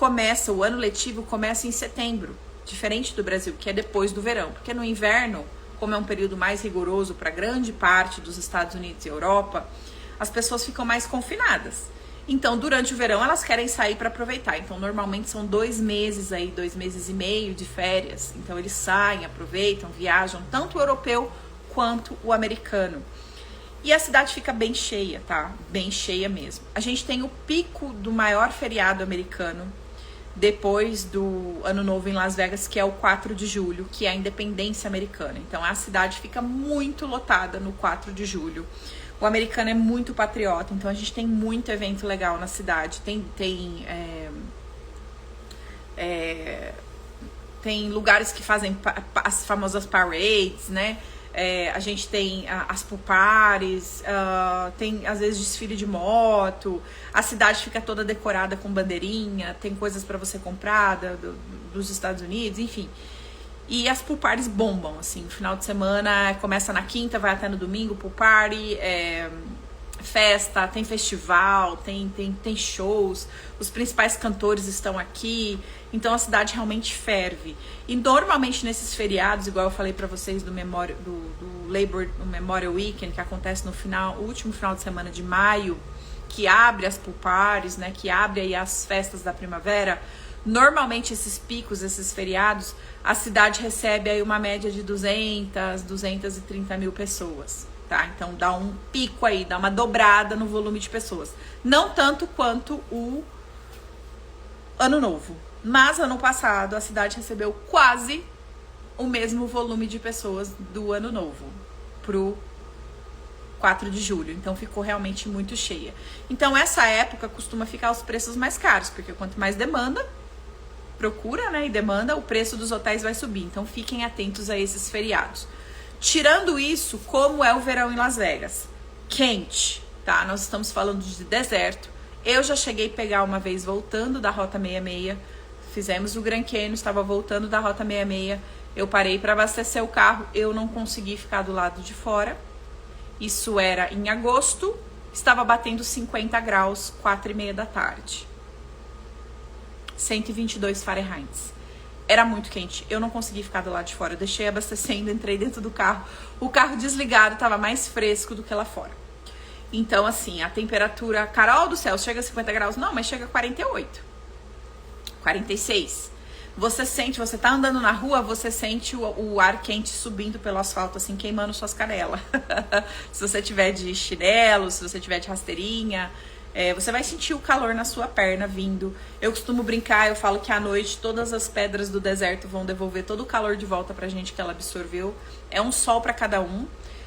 letivo começa em setembro, diferente do Brasil, que é depois do verão. Porque no inverno, como é um período mais rigoroso para grande parte dos Estados Unidos e Europa, as pessoas ficam mais confinadas. Então, durante o verão, elas querem sair para aproveitar. Então, normalmente são 2 meses aí, 2 meses e meio de férias. Então, eles saem, aproveitam, viajam, tanto o europeu quanto o americano. E a cidade fica bem cheia, tá? Bem cheia mesmo. A gente tem o pico do maior feriado americano, depois do Ano Novo em Las Vegas, que é o 4 de julho, que é a independência americana. Então, a cidade fica muito lotada no 4 de julho. O americano é muito patriota, então a gente tem muito evento legal na cidade. Tem lugares que fazem as famosas parades, né? A gente tem as pool parties, tem às vezes desfile de moto, a cidade fica toda decorada com bandeirinha, tem coisas para você comprar dos Estados Unidos, enfim. E as pool parties bombam, assim, no final de semana, começa na quinta, vai até no domingo, pool party, festa, tem festival, tem shows, os principais cantores estão aqui, então a cidade realmente ferve. E normalmente nesses feriados, igual eu falei pra vocês do Memorial Weekend, que acontece no último final de semana de maio, que abre as pool parties, né, que abre aí as festas da primavera. Normalmente esses picos, esses feriados, a cidade recebe aí uma média de 230 mil pessoas, tá? Então dá um pico aí, dá uma dobrada no volume de pessoas. Não tanto quanto o Ano Novo, mas ano passado a cidade recebeu quase o mesmo volume de pessoas do Ano Novo pro 4 de julho, então ficou realmente muito cheia. Então essa época costuma ficar os preços mais caros, porque quanto mais procura, né, e demanda, o preço dos hotéis vai subir. Então fiquem atentos a esses feriados. Tirando isso, como é o verão em Las Vegas? Quente, tá? Nós estamos falando de deserto. Eu já cheguei a pegar uma vez voltando da Rota 66, fizemos o Grand Canyon, estava voltando da Rota 66, eu parei para abastecer o carro, eu não consegui ficar do lado de fora. Isso era em agosto, estava batendo 50 graus, 4h30 da tarde. 122 Fahrenheit. Era muito quente, eu não consegui ficar do lado de fora. Eu deixei abastecendo, entrei dentro do carro. O carro desligado estava mais fresco do que lá fora. Então, assim, a temperatura... Carol do céu, chega a 50 graus? Não, mas chega a 48. 46. Você tá andando na rua, você sente o ar quente subindo pelo asfalto, assim, queimando suas canelas. Se você tiver de chinelo, se você tiver de rasteirinha... você vai sentir o calor na sua perna vindo. Eu costumo brincar, eu falo que à noite todas as pedras do deserto vão devolver todo o calor de volta pra gente que ela absorveu. É um sol pra cada um.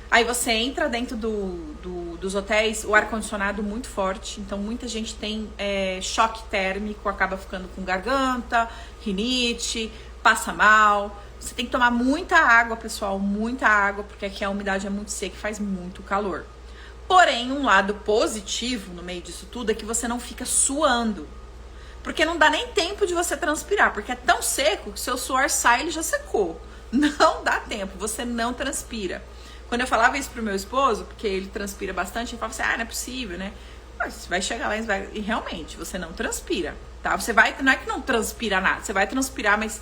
Aí você entra dentro dos hotéis, o ar-condicionado muito forte. Então muita gente tem choque térmico, acaba ficando com garganta, rinite, passa mal. Você tem que tomar muita água, pessoal, muita água, porque aqui a umidade é muito seca e faz muito calor. Porém, um lado positivo no meio disso tudo é que você não fica suando. Porque não dá nem tempo de você transpirar, porque é tão seco que seu suor sai e ele já secou. Não dá tempo, você não transpira. Quando eu falava isso pro meu esposo, porque ele transpira bastante, ele falava assim, não é possível, né? Mas você vai chegar lá e realmente, você não transpira, tá? Você vai, não é que não transpira nada, você vai transpirar, mas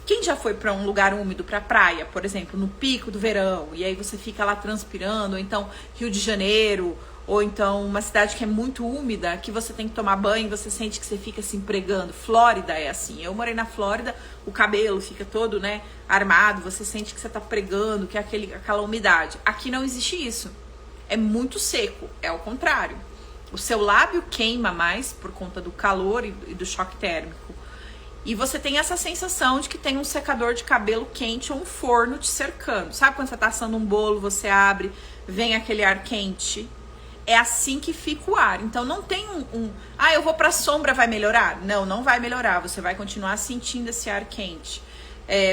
quem já foi para um lugar úmido, pra praia, por exemplo, no pico do verão, e aí você fica lá transpirando, ou então Rio de Janeiro, ou então uma cidade que é muito úmida, que você tem que tomar banho, você sente que você fica se empregando. Flórida é assim. Eu morei na Flórida, o cabelo fica todo, né, armado, você sente que você tá pregando, que é aquela umidade. Aqui não existe isso. É muito seco, é o contrário. O seu lábio queima mais por conta do calor e do choque térmico. E você tem essa sensação de que tem um secador de cabelo quente ou um forno te cercando. Sabe quando você tá assando um bolo, você abre, vem aquele ar quente? É assim que fica o ar. Então não tem eu vou pra sombra, vai melhorar? Não, não vai melhorar. Você vai continuar sentindo esse ar quente.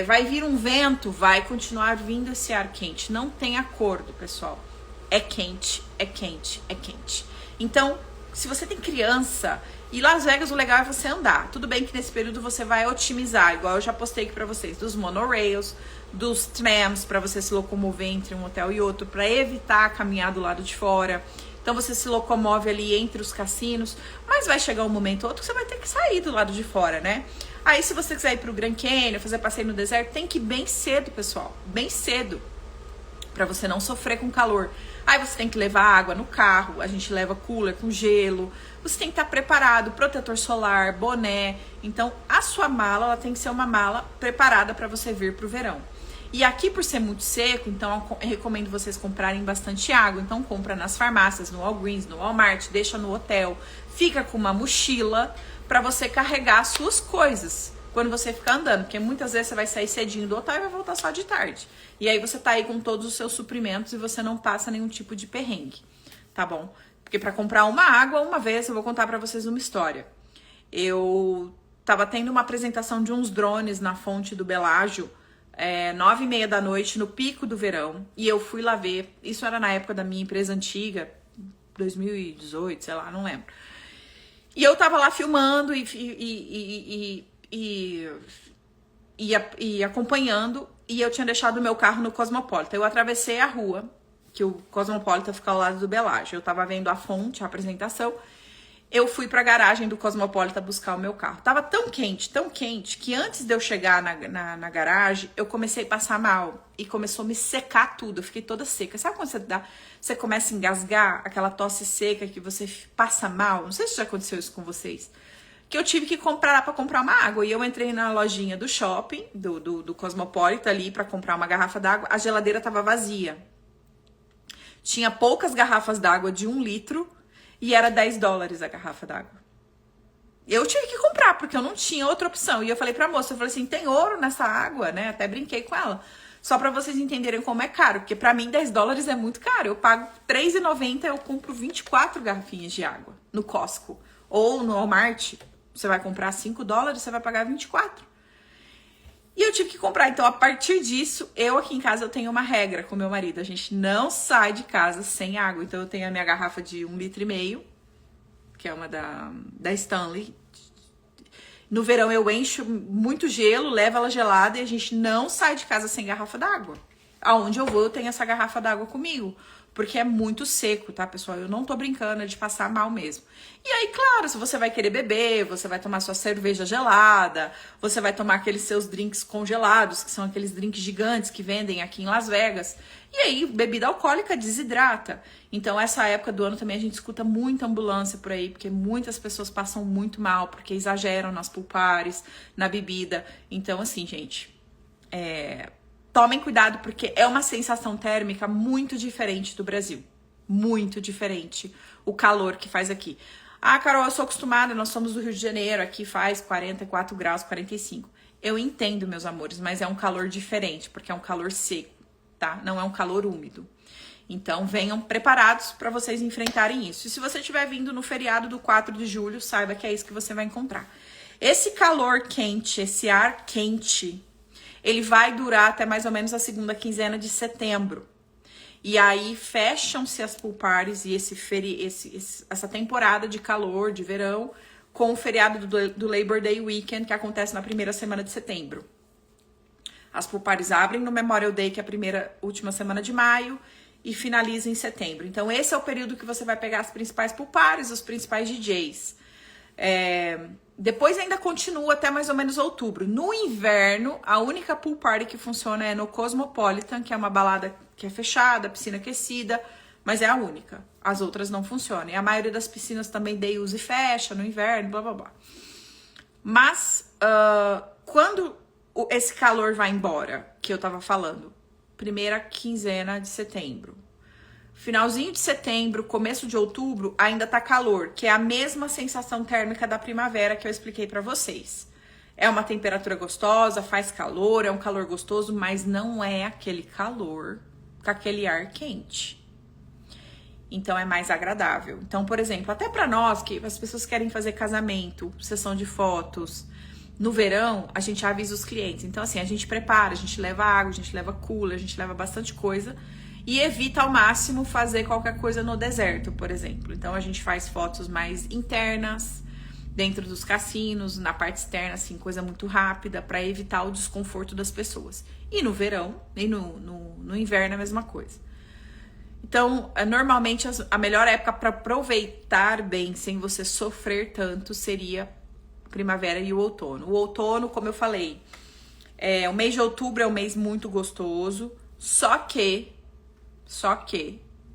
Vai vir um vento, vai continuar vindo esse ar quente. Não tem acordo, pessoal. É quente, é quente, é quente. Então, se você tem criança, e Las Vegas o legal é você andar. Tudo bem que nesse período você vai otimizar, igual eu já postei aqui pra vocês, dos monorails, dos trams, pra você se locomover entre um hotel e outro, pra evitar caminhar do lado de fora. Então você se locomove ali entre os cassinos, mas vai chegar um momento ou outro que você vai ter que sair do lado de fora, né? Aí se você quiser ir pro Grand Canyon, fazer passeio no deserto, tem que ir bem cedo, pessoal, bem cedo, pra você não sofrer com calor. Aí você tem que levar água no carro, a gente leva cooler com gelo, você tem que estar preparado, protetor solar, boné. Então a sua mala, ela tem que ser uma mala preparada para você vir pro verão. E aqui, por ser muito seco, então eu recomendo vocês comprarem bastante água. Então compra nas farmácias, no Walgreens, no Walmart, deixa no hotel, fica com uma mochila para você carregar as suas coisas quando você ficar andando, porque muitas vezes você vai sair cedinho do hotel e vai voltar só de tarde. E aí você tá aí com todos os seus suprimentos e você não passa nenhum tipo de perrengue, tá bom? Porque para comprar uma água, uma vez, eu vou contar para vocês uma história. Eu tava tendo uma apresentação de uns drones na fonte do Belágio, 9h30 da noite, no pico do verão, e eu fui lá ver. Isso era na época da minha empresa antiga, 2018, sei lá, não lembro. E eu tava lá filmando e acompanhando, e eu tinha deixado o meu carro no Cosmopolitan. Eu atravessei a rua, que o Cosmopolitan fica ao lado do Belágio. Eu tava vendo a fonte, a apresentação. Eu fui pra garagem do Cosmopolitan buscar o meu carro. Tava tão quente, que antes de eu chegar na garagem, eu comecei a passar mal. E começou a me secar tudo, eu fiquei toda seca. Sabe quando você começa a engasgar, aquela tosse seca que você passa mal? Não sei se já aconteceu isso com vocês. Que eu tive que comprar para comprar uma água. E eu entrei na lojinha do shopping, do Cosmopolitan ali, para comprar uma garrafa d'água. A geladeira tava vazia. Tinha poucas garrafas d'água de 1 litro e era $10 a garrafa d'água. Eu tive que comprar, porque eu não tinha outra opção. E eu falei pra moça, eu falei assim, tem ouro nessa água, né? Até brinquei com ela. Só pra vocês entenderem como é caro, porque pra mim $10 é muito caro. Eu pago R$3,90, eu compro 24 garrafinhas de água no Costco. Ou no Walmart, você vai comprar $5, você vai pagar 24. E eu tive que comprar. Então, a partir disso, eu aqui em casa eu tenho uma regra com meu marido. A gente não sai de casa sem água. Então, eu tenho a minha garrafa de 1,5 litro, que é uma da Stanley. No verão, eu encho muito gelo, levo ela gelada e a gente não sai de casa sem garrafa d'água. Aonde eu vou, eu tenho essa garrafa d'água comigo. Porque é muito seco, tá, pessoal? Eu não tô brincando, é de passar mal mesmo. E aí, claro, se você vai querer beber, você vai tomar sua cerveja gelada, você vai tomar aqueles seus drinks congelados, que são aqueles drinks gigantes que vendem aqui em Las Vegas. E aí, bebida alcoólica desidrata. Então, essa época do ano também a gente escuta muita ambulância por aí, porque muitas pessoas passam muito mal, porque exageram nas pool parties, na bebida. Então, assim, gente, tomem cuidado, porque é uma sensação térmica muito diferente do Brasil. Muito diferente o calor que faz aqui. Ah, Carol, eu sou acostumada, nós somos do Rio de Janeiro, aqui faz 44 graus, 45. Eu entendo, meus amores, mas é um calor diferente, porque é um calor seco, tá? Não é um calor úmido. Então, venham preparados para vocês enfrentarem isso. E se você estiver vindo no feriado do 4 de julho, saiba que é isso que você vai encontrar. Esse calor quente, esse ar quente, ele vai durar até mais ou menos a segunda quinzena de setembro. E aí fecham-se as pool parties e essa temporada de calor, de verão, com o feriado do Labor Day Weekend, que acontece na primeira semana de setembro. As pool parties abrem no Memorial Day, que é a última semana de maio, e finalizam em setembro. Então, esse é o período que você vai pegar as principais pool parties, os principais DJs. Depois ainda continua até mais ou menos outubro. No inverno, a única pool party que funciona é no Cosmopolitan, que é uma balada que é fechada, piscina aquecida, mas é a única. As outras não funcionam. E a maioria das piscinas também day use e fecha no inverno, blá blá blá. Mas quando esse calor vai embora, que eu tava falando, primeira quinzena de setembro, finalzinho de setembro, começo de outubro, ainda tá calor, que é a mesma sensação térmica da primavera que eu expliquei pra vocês. É uma temperatura gostosa, faz calor, é um calor gostoso, mas não é aquele calor com aquele ar quente. Então é mais agradável. Então, por exemplo, até pra nós, que as pessoas querem fazer casamento, sessão de fotos, no verão, a gente avisa os clientes. Então, assim, a gente prepara, a gente leva água, a gente leva cooler, a gente leva bastante coisa e evita ao máximo fazer qualquer coisa no deserto, por exemplo. Então, a gente faz fotos mais internas, dentro dos cassinos, na parte externa, assim, coisa muito rápida, para evitar o desconforto das pessoas. E no verão, e no inverno, a mesma coisa. Então, normalmente, a melhor época para aproveitar bem, sem você sofrer tanto, seria primavera e o outono. O outono, como eu falei, o mês de outubro é um mês muito gostoso, só que,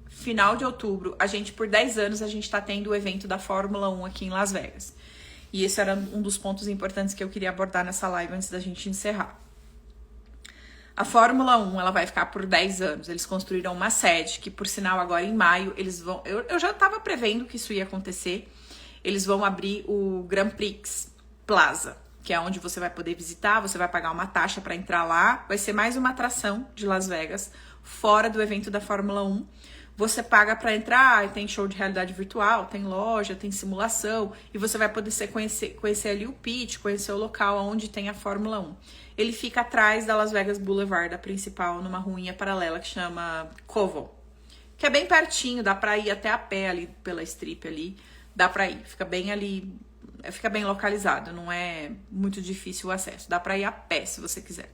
final de outubro, por 10 anos, a gente tá tendo o evento da Fórmula 1 aqui em Las Vegas. E esse era um dos pontos importantes que eu queria abordar nessa live antes da gente encerrar. A Fórmula 1, ela vai ficar por 10 anos. Eles construíram uma sede, que por sinal agora em maio, eles vão... Eu já tava prevendo que isso ia acontecer. Eles vão abrir o Grand Prix Plaza, que é onde você vai poder visitar, você vai pagar uma taxa para entrar lá. Vai ser mais uma atração de Las Vegas, fora do evento da Fórmula 1. Você paga para entrar, tem show de realidade virtual, tem loja, tem simulação, e você vai poder conhecer ali o pit, conhecer o local onde tem a Fórmula 1. Ele fica atrás da Las Vegas Boulevard, da principal, numa ruinha paralela que chama Koval, que é bem pertinho, dá para ir até a pé ali pela strip ali, dá para ir, fica bem ali, fica bem localizado, não é muito difícil o acesso, dá para ir a pé se você quiser.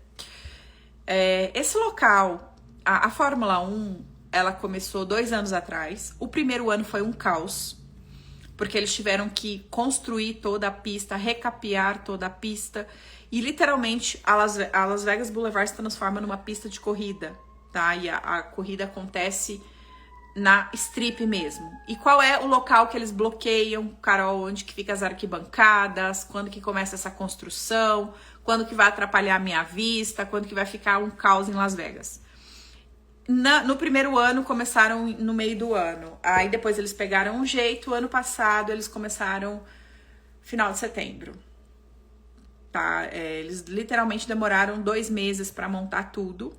Esse local, a Fórmula 1, ela começou 2 anos atrás. O primeiro ano foi um caos, porque eles tiveram que construir toda a pista, recapear toda a pista, e literalmente a Las Vegas Boulevard se transforma numa pista de corrida, tá? E a corrida acontece na strip mesmo. E qual é o local que eles bloqueiam, Carol, onde que fica as arquibancadas, quando que começa essa construção, quando que vai atrapalhar a minha vista, quando que vai ficar um caos em Las Vegas? No primeiro ano, começaram no meio do ano. Aí depois eles pegaram um jeito. Ano passado eles começaram final de setembro. Tá? Eles literalmente demoraram 2 meses para montar tudo.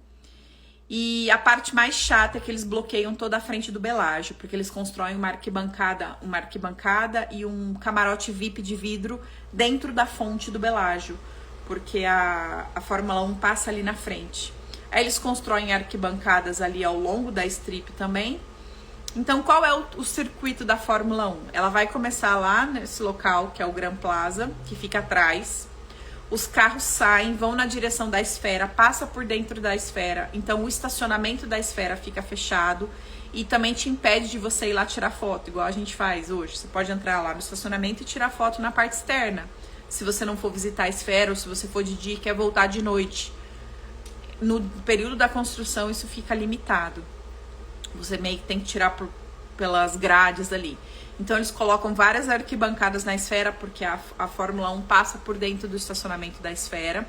E a parte mais chata é que eles bloqueiam toda a frente do Bellagio, porque eles constroem uma arquibancada e um camarote VIP de vidro dentro da fonte do Bellagio, porque a Fórmula 1 passa ali na frente. Aí eles constroem arquibancadas ali ao longo da strip também. Então, qual é o circuito da Fórmula 1? Ela vai começar lá nesse local, que é o Grand Plaza, que fica atrás. Os carros saem, vão na direção da esfera, passa por dentro da esfera. Então, o estacionamento da esfera fica fechado e também te impede de você ir lá tirar foto, igual a gente faz hoje. Você pode entrar lá no estacionamento e tirar foto na parte externa, se você não for visitar a esfera ou se você for de dia e quer voltar de noite. No período da construção, isso fica limitado. Você meio que tem que tirar pelas grades ali. Então, eles colocam várias arquibancadas na esfera, porque a Fórmula 1 passa por dentro do estacionamento da esfera.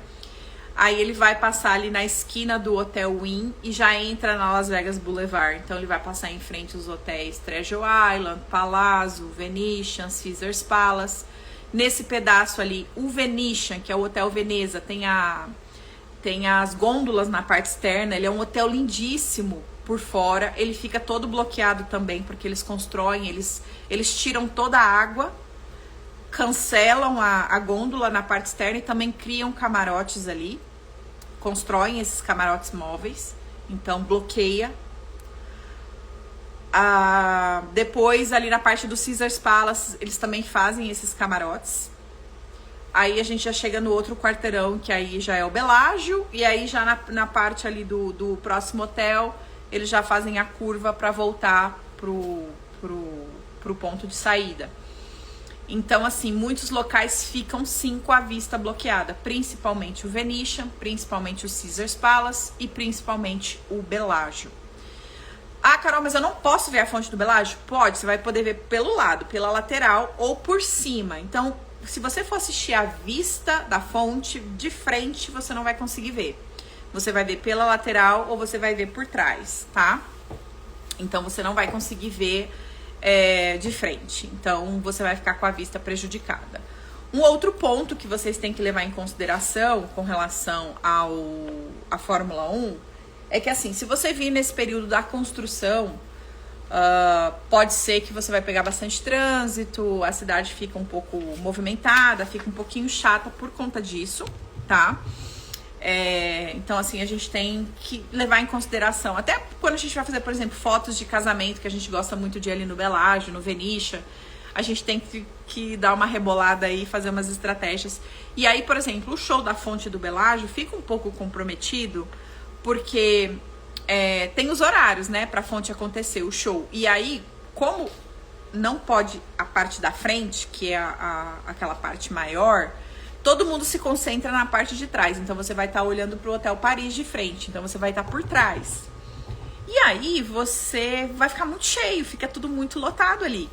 Aí, ele vai passar ali na esquina do Hotel Wynn e já entra na Las Vegas Boulevard. Então, ele vai passar em frente aos hotéis Treasure Island, Palazzo, Venetian, Caesars Palace. Nesse pedaço ali, o Venetian, que é o Hotel Veneza, tem as gôndolas na parte externa. Ele é um hotel lindíssimo por fora. Ele fica todo bloqueado também, porque eles constroem, eles tiram toda a água, cancelam a gôndola na parte externa e também criam camarotes ali. Constroem esses camarotes móveis, então bloqueia. Depois, ali na parte do Caesars Palace, eles também fazem esses camarotes. Aí a gente já chega no outro quarteirão, que aí já é o Bellagio. E aí já na parte ali do próximo hotel, eles já fazem a curva para voltar pro ponto de saída. Então, assim, muitos locais ficam sim com a vista bloqueada. Principalmente o Venetian, principalmente o Caesars Palace e principalmente o Bellagio. Ah, Carol, mas eu não posso ver a fonte do Bellagio? Pode, você vai poder ver pelo lado, pela lateral ou por cima. Então, se você for assistir a vista da fonte de frente, você não vai conseguir ver. Você vai ver pela lateral ou você vai ver por trás, tá? Então, você não vai conseguir ver de frente. Então, você vai ficar com a vista prejudicada. Um outro ponto que vocês têm que levar em consideração com relação à Fórmula 1 é que, assim, se você vir nesse período da construção, pode ser que você vai pegar bastante trânsito, a cidade fica um pouco movimentada, fica um pouquinho chata por conta disso, tá? Então, assim, a gente tem que levar em consideração, até quando a gente vai fazer, por exemplo, fotos de casamento, que a gente gosta muito de ir ali no Bellagio, no Venetian, a gente tem que dar uma rebolada aí, fazer umas estratégias. E aí, por exemplo, o show da fonte do Bellagio fica um pouco comprometido, porque tem os horários, né, pra fonte acontecer, o show. E aí, como não pode a parte da frente, que é aquela parte maior, todo mundo se concentra na parte de trás. Então, você vai estar olhando pro Hotel Paris de frente. Então, você vai estar por trás. E aí, você vai ficar muito cheio, fica tudo muito lotado ali.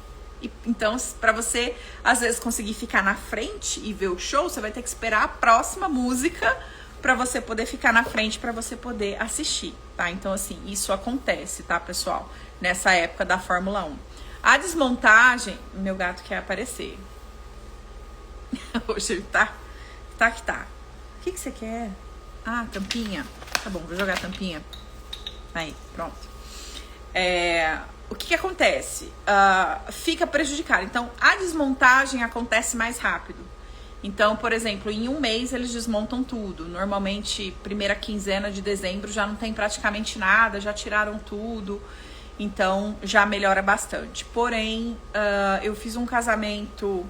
Então, pra você, às vezes, conseguir ficar na frente e ver o show, você vai ter que esperar a próxima música para você poder ficar na frente, para você poder assistir, tá? Então, assim, isso acontece, tá, pessoal? Nessa época da Fórmula 1. A desmontagem... Meu gato quer aparecer. Hoje ele tá. O que você quer? Ah, tampinha. Tá bom, vou jogar a tampinha. Aí, pronto. O que acontece? Fica prejudicado. Então, a desmontagem acontece mais rápido. Então, por exemplo, em um mês eles desmontam tudo. Normalmente, primeira quinzena de dezembro já não tem praticamente nada, já tiraram tudo. Então, já melhora bastante. Porém, eu fiz um casamento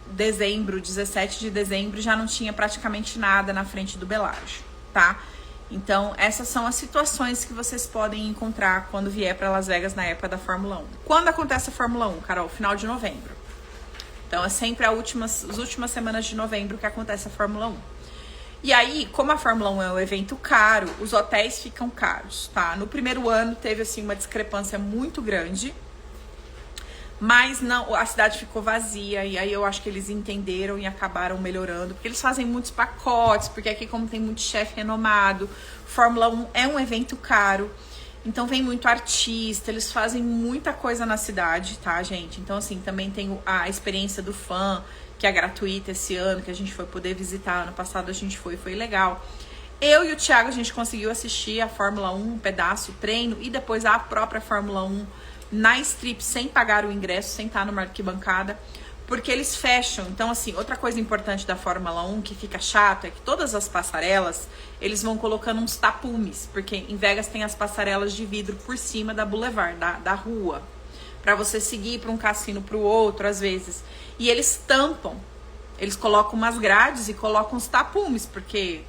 dezembro, 17 de dezembro, já não tinha praticamente nada na frente do Bellagio, tá? Então, essas são as situações que vocês podem encontrar quando vier para Las Vegas na época da Fórmula 1. Quando acontece a Fórmula 1, Carol? Final de novembro. Então, é sempre as últimas semanas de novembro que acontece a Fórmula 1. E aí, como a Fórmula 1 é um evento caro, os hotéis ficam caros, tá? No primeiro ano, teve, assim, uma discrepância muito grande. Mas não, a cidade ficou vazia. E aí, eu acho que eles entenderam e acabaram melhorando. Porque eles fazem muitos pacotes. Porque aqui, como tem muito chefe renomado, Fórmula 1 é um evento caro. Então, vem muito artista, eles fazem muita coisa na cidade, tá, gente? Então, assim, também tem a experiência do fã, que é gratuita esse ano, que a gente foi poder visitar. Ano passado a gente foi legal. Eu e o Thiago, a gente conseguiu assistir a Fórmula 1, um pedaço, treino, e depois a própria Fórmula 1 na strip, sem pagar o ingresso, sem estar numa arquibancada, porque eles fecham. Então, assim, outra coisa importante da Fórmula 1 que fica chato é que todas as passarelas, eles vão colocando uns tapumes, porque em Vegas tem as passarelas de vidro por cima da boulevard, da rua, para você seguir para um cassino para o outro, às vezes. E eles tampam, eles colocam umas grades e colocam uns tapumes, porque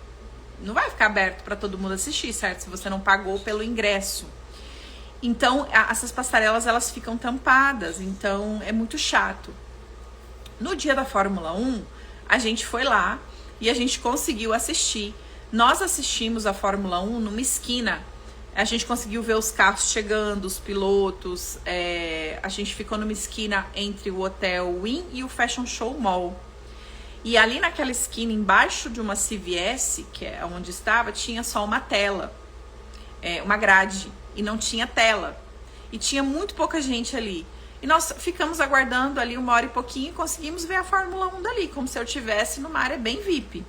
não vai ficar aberto para todo mundo assistir, certo? Se você não pagou pelo ingresso. Então, essas passarelas, elas ficam tampadas, então é muito chato. No dia da Fórmula 1, a gente foi lá e a gente conseguiu assistir. Nós assistimos a Fórmula 1 numa esquina. A gente conseguiu ver os carros chegando, os pilotos. A gente ficou numa esquina entre o Hotel Wynn e o Fashion Show Mall. E ali naquela esquina, embaixo de uma CVS, que é onde estava, tinha só uma tela, uma grade, e não tinha tela. E tinha muito pouca gente ali. E nós ficamos aguardando ali 1 hora e pouquinho e conseguimos ver a Fórmula 1 dali, como se eu estivesse numa área bem VIP.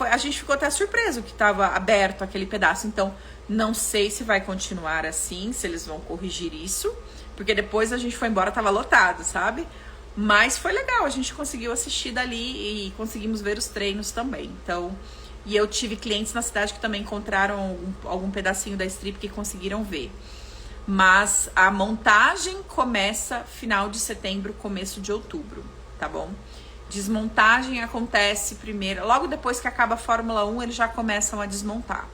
A gente ficou até surpreso que estava aberto aquele pedaço. Então, não sei se vai continuar assim, se eles vão corrigir isso, porque depois a gente foi embora, estava lotado, sabe? Mas foi legal, a gente conseguiu assistir dali e conseguimos ver os treinos também. Então, e eu tive clientes na cidade que também encontraram algum pedacinho da strip que conseguiram ver. Mas a montagem começa final de setembro, começo de outubro, tá bom? Desmontagem acontece primeiro, logo depois que acaba a Fórmula 1, eles já começam a desmontar.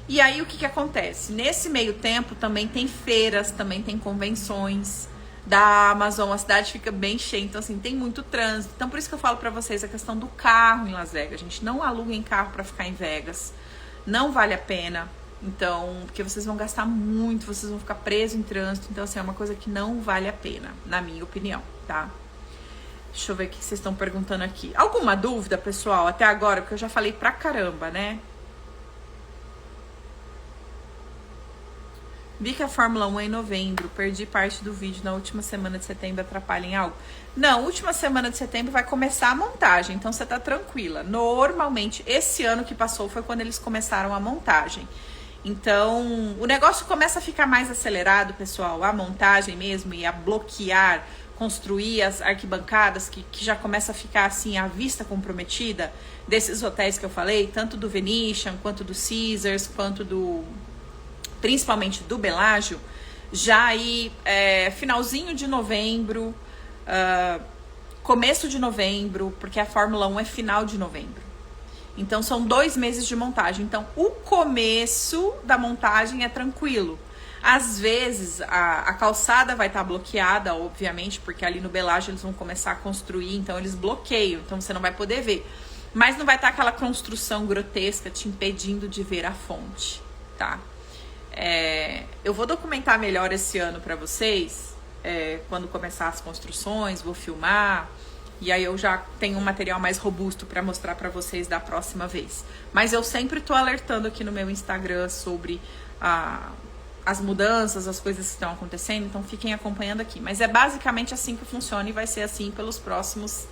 E aí o que acontece? Nesse meio tempo também tem feiras, também tem convenções da Amazon, a cidade fica bem cheia, então assim, tem muito trânsito. Então por isso que eu falo pra vocês a questão do carro em Las Vegas, gente, não aluguem carro pra ficar em Vegas, não vale a pena. Então, porque vocês vão gastar muito, vocês vão ficar presos em trânsito, então assim, é uma coisa que não vale a pena, na minha opinião, tá? Deixa eu ver o que vocês estão perguntando aqui. Alguma dúvida, pessoal, até agora? Porque eu já falei pra caramba, né? Vi que a Fórmula 1 é em novembro. Perdi parte do vídeo na última semana de setembro. Atrapalha em algo? Não, última semana de setembro vai começar a montagem. Então você tá tranquila. Normalmente, esse ano que passou foi quando eles começaram a montagem. Então, o negócio começa a ficar mais acelerado, pessoal. A montagem mesmo e a bloquear, construir as arquibancadas, que já começa a ficar assim, a vista comprometida desses hotéis que eu falei, tanto do Venetian, quanto do Caesars, quanto do... principalmente do Bellagio, já aí finalzinho de novembro, começo de novembro, porque a Fórmula 1 é final de novembro. Então são 2 meses de montagem. Então o começo da montagem é tranquilo. Às vezes a calçada vai estar bloqueada, obviamente, porque ali no Bellagio eles vão começar a construir, então eles bloqueiam, então você não vai poder ver. Mas não vai estar aquela construção grotesca te impedindo de ver a fonte, tá? Eu vou documentar melhor esse ano pra vocês, quando começar as construções, vou filmar, e aí eu já tenho um material mais robusto pra mostrar pra vocês da próxima vez. Mas eu sempre tô alertando aqui no meu Instagram sobre as mudanças, as coisas que estão acontecendo, então fiquem acompanhando aqui. Mas é basicamente assim que funciona e vai ser assim pelos próximos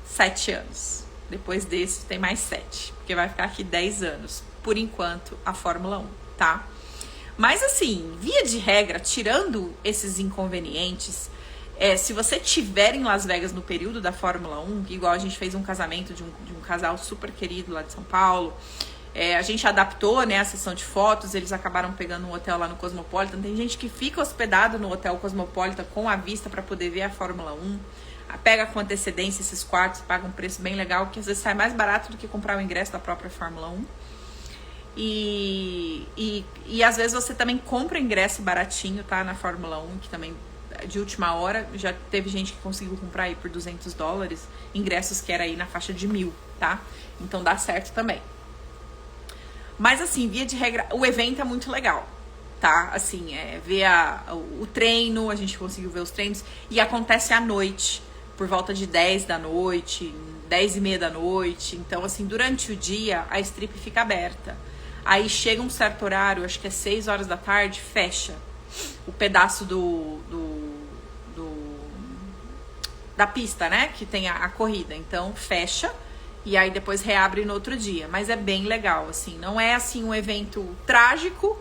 7 anos. Depois desse tem mais 7, porque vai ficar aqui 10 anos, por enquanto, a Fórmula 1, tá? Mas assim, via de regra, tirando esses inconvenientes, se você tiver em Las Vegas no período da Fórmula 1, igual a gente fez um casamento de um casal super querido lá de São Paulo, a gente adaptou, né, a sessão de fotos, eles acabaram pegando um hotel lá no Cosmopolitan. Tem gente que fica hospedado no Hotel Cosmopolitan com a vista para poder ver a Fórmula 1, pega com antecedência esses quartos, paga um preço bem legal, que às vezes sai mais barato do que comprar o ingresso da própria Fórmula 1. E às vezes você também compra ingresso baratinho, tá? Na Fórmula 1, que também de última hora, já teve gente que conseguiu comprar aí por $200, ingressos que era aí na faixa de 1.000, tá? Então dá certo também. Mas assim, via de regra, o evento é muito legal, tá? Assim, ver o treino, a gente conseguiu ver os treinos, e acontece à noite, por volta de 10 da noite, 10:30 da noite. Então assim, durante o dia, a strip fica aberta. Aí chega um certo horário, acho que é 6 horas da tarde, fecha o pedaço da pista, né? Que tem a corrida. Então fecha e aí depois reabre no outro dia. Mas é bem legal, assim. Não é assim um evento trágico.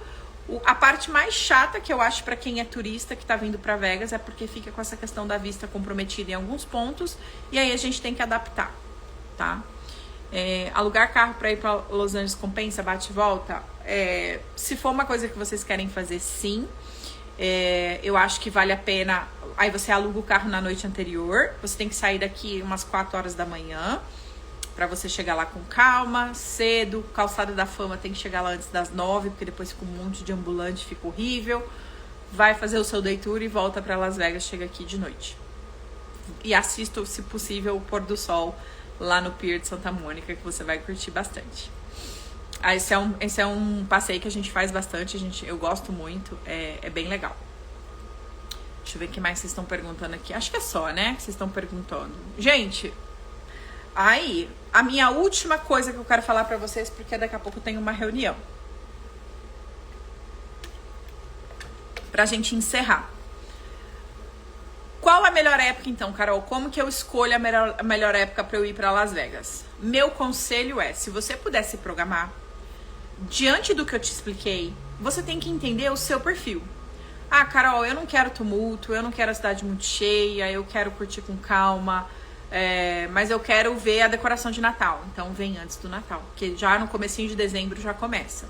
A parte mais chata que eu acho pra quem é turista que tá vindo pra Vegas é porque fica com essa questão da vista comprometida em alguns pontos. E aí a gente tem que adaptar, tá? Alugar carro para ir para Los Angeles compensa, bate e volta? Se for uma coisa que vocês querem fazer, sim. Eu acho que vale a pena. Aí você aluga o carro na noite anterior. Você tem que sair daqui umas 4 horas da manhã para você chegar lá com calma, cedo. Calçada da Fama tem que chegar lá antes das 9, porque depois fica um monte de ambulante, fica horrível. Vai fazer o seu day tour e volta para Las Vegas, chega aqui de noite. E assista, se possível, o pôr do sol lá no Pier de Santa Mônica, que você vai curtir bastante. Esse é um passeio que a gente faz bastante, eu gosto muito, é bem legal. Deixa eu ver o que mais vocês estão perguntando aqui. Acho que é só, né, que vocês estão perguntando. Gente, aí, a minha última coisa que eu quero falar pra vocês, porque daqui a pouco eu tenho uma reunião. Pra gente encerrar. Qual a melhor época, então, Carol? Como que eu escolho a melhor época para eu ir para Las Vegas? Meu conselho é, se você puder se programar, diante do que eu te expliquei, você tem que entender o seu perfil. Ah, Carol, eu não quero tumulto, eu não quero a cidade muito cheia, eu quero curtir com calma, mas eu quero ver a decoração de Natal. Então, vem antes do Natal, porque já no comecinho de dezembro já começa.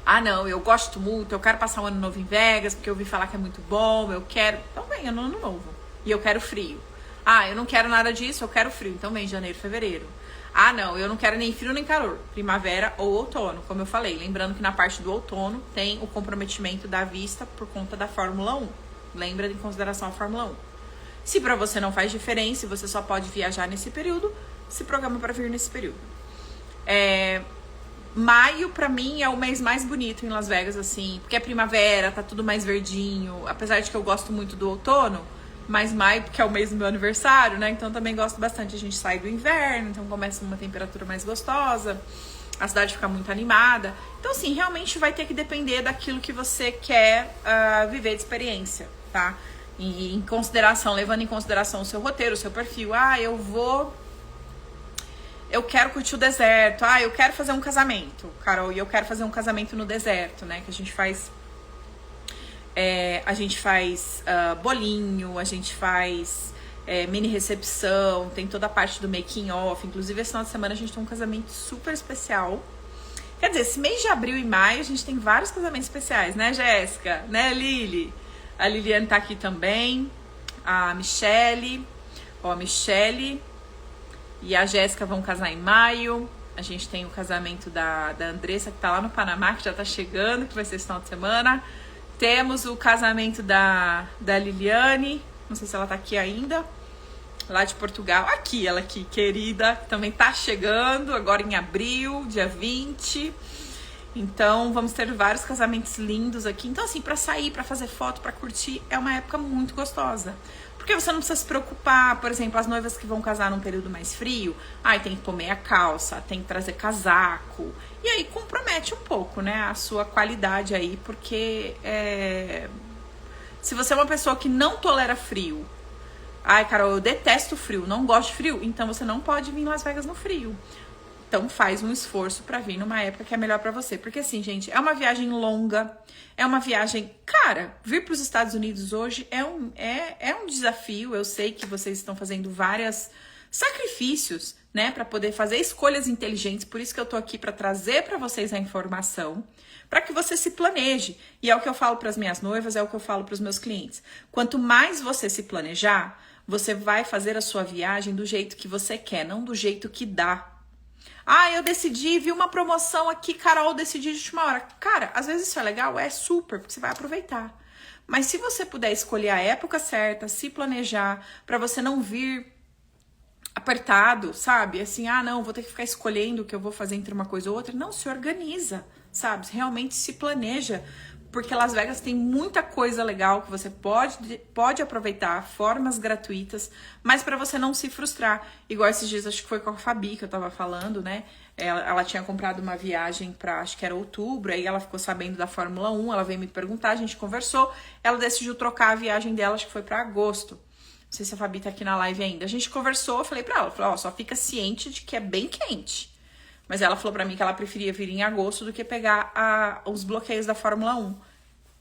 Ah, não, eu gosto muito, eu quero passar um ano novo em Vegas, porque eu ouvi falar que é muito bom, eu quero... Então venha no ano novo. E eu quero frio. Ah, eu não quero nada disso, eu quero frio. Então vem janeiro, fevereiro. Ah, não, eu não quero nem frio nem calor. Primavera ou outono, como eu falei. Lembrando que na parte do outono tem o comprometimento da vista por conta da Fórmula 1. Lembra em consideração a Fórmula 1. Se pra você não faz diferença e você só pode viajar nesse período, se programa para vir nesse período. Maio, pra mim, é o mês mais bonito em Las Vegas, assim, porque é primavera, tá tudo mais verdinho, apesar de que eu gosto muito do outono, mas maio, porque é o mês do meu aniversário, né, então também gosto bastante. A gente sai do inverno, então começa uma temperatura mais gostosa, a cidade fica muito animada. Então, assim, realmente vai ter que depender daquilo que você quer viver de experiência, tá? E levando em consideração o seu roteiro, o seu perfil. Eu quero curtir o deserto. Eu quero fazer um casamento, Carol, e eu quero fazer um casamento no deserto, né? Que a gente faz bolinho, a gente faz mini recepção, tem toda a parte do making off. Inclusive, esse final de semana a gente tem um casamento super especial. Quer dizer, esse mês de abril e maio a gente tem vários casamentos especiais, né, Jéssica? Né, Lili? A Liliane tá aqui também. A Michele. A Michele e a Jéssica vão casar em maio. A gente tem o casamento da Andressa, que tá lá no Panamá, que já tá chegando, que vai ser esse final de semana. Temos o casamento da Liliane, não sei se ela tá aqui ainda, lá de Portugal. Ela aqui, querida, também tá chegando, agora em abril, dia 20. Então, vamos ter vários casamentos lindos aqui. Então, assim, pra sair, pra fazer foto, pra curtir, é uma época muito gostosa. Porque você não precisa se preocupar, por exemplo, as noivas que vão casar num período mais frio, tem que pôr meia calça, tem que trazer casaco. E aí compromete um pouco, né, a sua qualidade aí, porque se você é uma pessoa que não tolera frio, Carol, eu detesto frio, não gosto de frio, então você não pode vir em Las Vegas no frio. Então faz um esforço pra vir numa época que é melhor pra você. Porque assim, gente, é uma viagem longa, é uma viagem... Cara, vir pros Estados Unidos hoje é um desafio. Eu sei que vocês estão fazendo vários sacrifícios, né, pra poder fazer escolhas inteligentes. Por isso que eu tô aqui pra trazer pra vocês a informação, pra que você se planeje. E é o que eu falo pras minhas noivas, é o que eu falo pros meus clientes. Quanto mais você se planejar, você vai fazer a sua viagem do jeito que você quer, não do jeito que dá. Eu decidi, vi uma promoção aqui, Carol, decidi de última hora. Cara, às vezes isso é legal, é super, porque você vai aproveitar. Mas se você puder escolher a época certa, se planejar, pra você não vir apertado, sabe? Assim, não, vou ter que ficar escolhendo o que eu vou fazer entre uma coisa ou outra. Não, se organiza, sabe? Realmente se planeja. Porque Las Vegas tem muita coisa legal que você pode aproveitar, formas gratuitas, mas para você não se frustrar. Igual esses dias, acho que foi com a Fabi que eu tava falando, né? Ela tinha comprado uma viagem para, acho que era outubro, aí ela ficou sabendo da Fórmula 1, ela veio me perguntar, a gente conversou, ela decidiu trocar a viagem dela, acho que foi para agosto. Não sei se a Fabi tá aqui na live ainda. A gente conversou, eu falei pra ela, só fica ciente de que é bem quente. Mas ela falou pra mim que ela preferia vir em agosto do que pegar os bloqueios da Fórmula 1.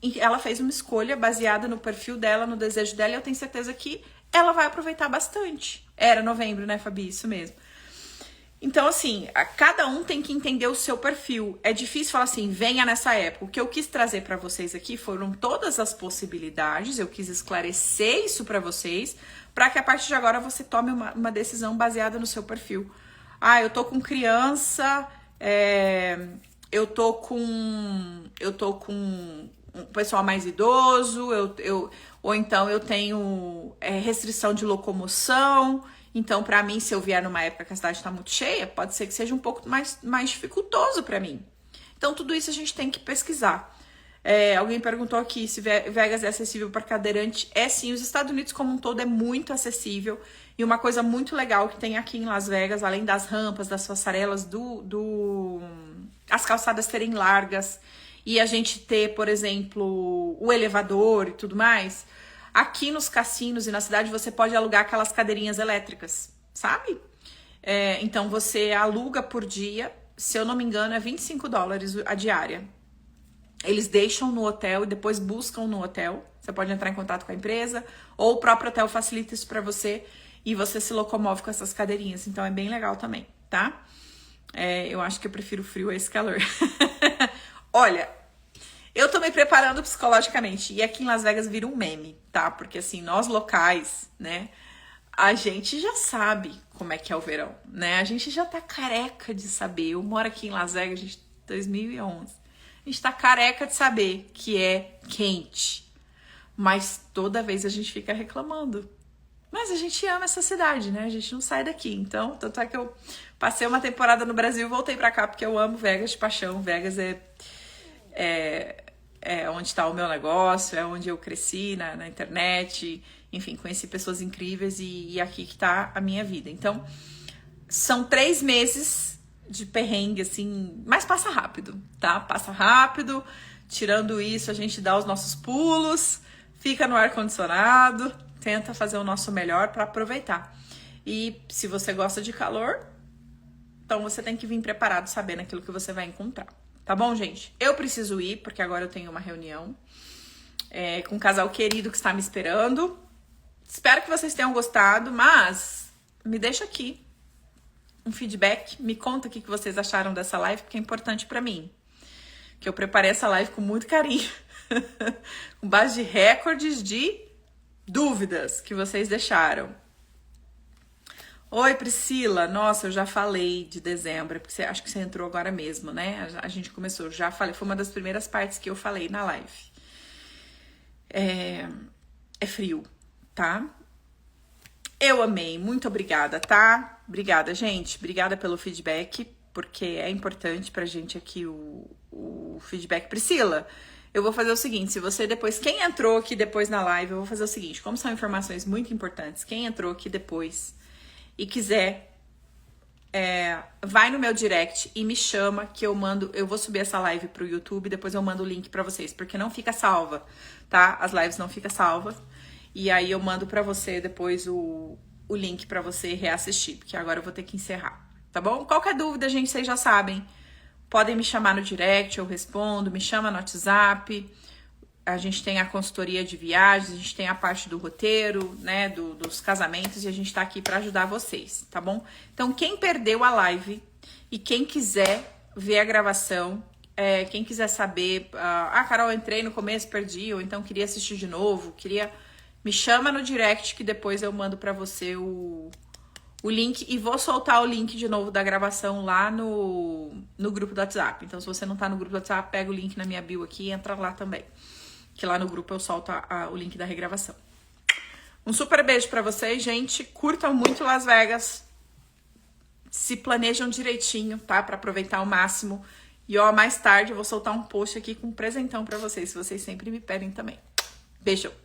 E ela fez uma escolha baseada no perfil dela, no desejo dela, e eu tenho certeza que ela vai aproveitar bastante. Era novembro, né, Fabi? Isso mesmo. Então, assim, cada um tem que entender o seu perfil. É difícil falar assim, venha nessa época. O que eu quis trazer pra vocês aqui foram todas as possibilidades, eu quis esclarecer isso pra vocês, pra que a partir de agora você tome uma decisão baseada no seu perfil. Eu tô com criança, eu tô com um pessoal mais idoso, ou então eu tenho restrição de locomoção. Então, pra mim, se eu vier numa época que a cidade tá muito cheia, pode ser que seja um pouco mais dificultoso pra mim. Então, tudo isso a gente tem que pesquisar. Alguém perguntou aqui se Vegas é acessível para cadeirante. Sim, os Estados Unidos como um todo é muito acessível. E uma coisa muito legal que tem aqui em Las Vegas, além das rampas, das passarelas, as calçadas serem largas e a gente ter, por exemplo, o elevador e tudo mais, aqui nos cassinos e na cidade você pode alugar aquelas cadeirinhas elétricas, sabe? Então você aluga por dia, se eu não me engano é $25 a diária. Eles deixam no hotel e depois buscam no hotel. Você pode entrar em contato com a empresa ou o próprio hotel facilita isso pra você e você se locomove com essas cadeirinhas. Então é bem legal também, tá? Eu acho que eu prefiro frio a esse calor. Olha, eu tô me preparando psicologicamente. E aqui em Las Vegas vira um meme, tá? Porque assim, nós locais, né? A gente já sabe como é que é o verão, né? A gente já tá careca de saber. Eu moro aqui em Las Vegas, gente, 2011. A gente tá careca de saber que é quente. Mas toda vez a gente fica reclamando. Mas a gente ama essa cidade, né? A gente não sai daqui. Então, tanto é que eu passei uma temporada no Brasil e voltei pra cá porque eu amo Vegas de paixão. Vegas é onde está o meu negócio, é onde eu cresci na internet, enfim, conheci pessoas incríveis e aqui que tá a minha vida. Então, são 3 meses de perrengue, assim, mas passa rápido, tá? Passa rápido, tirando isso, a gente dá os nossos pulos, fica no ar-condicionado, tenta fazer o nosso melhor para aproveitar. E se você gosta de calor, então você tem que vir preparado, sabendo aquilo que você vai encontrar. Tá bom, gente? Eu preciso ir, porque agora eu tenho uma reunião com um casal querido que está me esperando. Espero que vocês tenham gostado, mas me deixa aqui um feedback. Me conta o que vocês acharam dessa live, porque é importante pra mim. Que eu preparei essa live com muito carinho. Com base de recordes de dúvidas que vocês deixaram. Oi, Priscila. Nossa, eu já falei de dezembro, porque acho que você entrou agora mesmo, né? A gente começou, já falei, foi uma das primeiras partes que eu falei na live. É frio, tá? Eu amei, muito obrigada, tá? Obrigada, gente. Obrigada pelo feedback, porque é importante pra gente aqui o feedback. Priscila, eu vou fazer o seguinte, se você depois, quem entrou aqui depois na live, eu vou fazer o seguinte, como são informações muito importantes, quem entrou aqui depois e quiser, vai no meu direct e me chama que eu vou subir essa live pro YouTube, depois eu mando o link pra vocês, porque não fica salva, tá? As lives não ficam salvas, e aí eu mando pra você depois o link pra você reassistir, porque agora eu vou ter que encerrar, tá bom? Qualquer dúvida, gente, vocês já sabem, podem me chamar no direct, eu respondo, me chama no WhatsApp. A gente tem a consultoria de viagens, a gente tem a parte do roteiro, né, dos casamentos, e a gente tá aqui para ajudar vocês, tá bom? Então, quem perdeu a live e quem quiser ver a gravação, quem quiser saber, Carol, eu entrei no começo, perdi, ou então queria assistir de novo, me chama no direct que depois eu mando para você o link e vou soltar o link de novo da gravação lá no grupo do WhatsApp. Então, se você não tá no grupo do WhatsApp, pega o link na minha bio aqui e entra lá também. Que lá no grupo eu solto o link da regravação. Um super beijo pra vocês, gente. Curtam muito Las Vegas. Se planejam direitinho, tá? Pra aproveitar ao máximo. E mais tarde eu vou soltar um post aqui com um presentão pra vocês, se vocês sempre me pedem também. Beijo!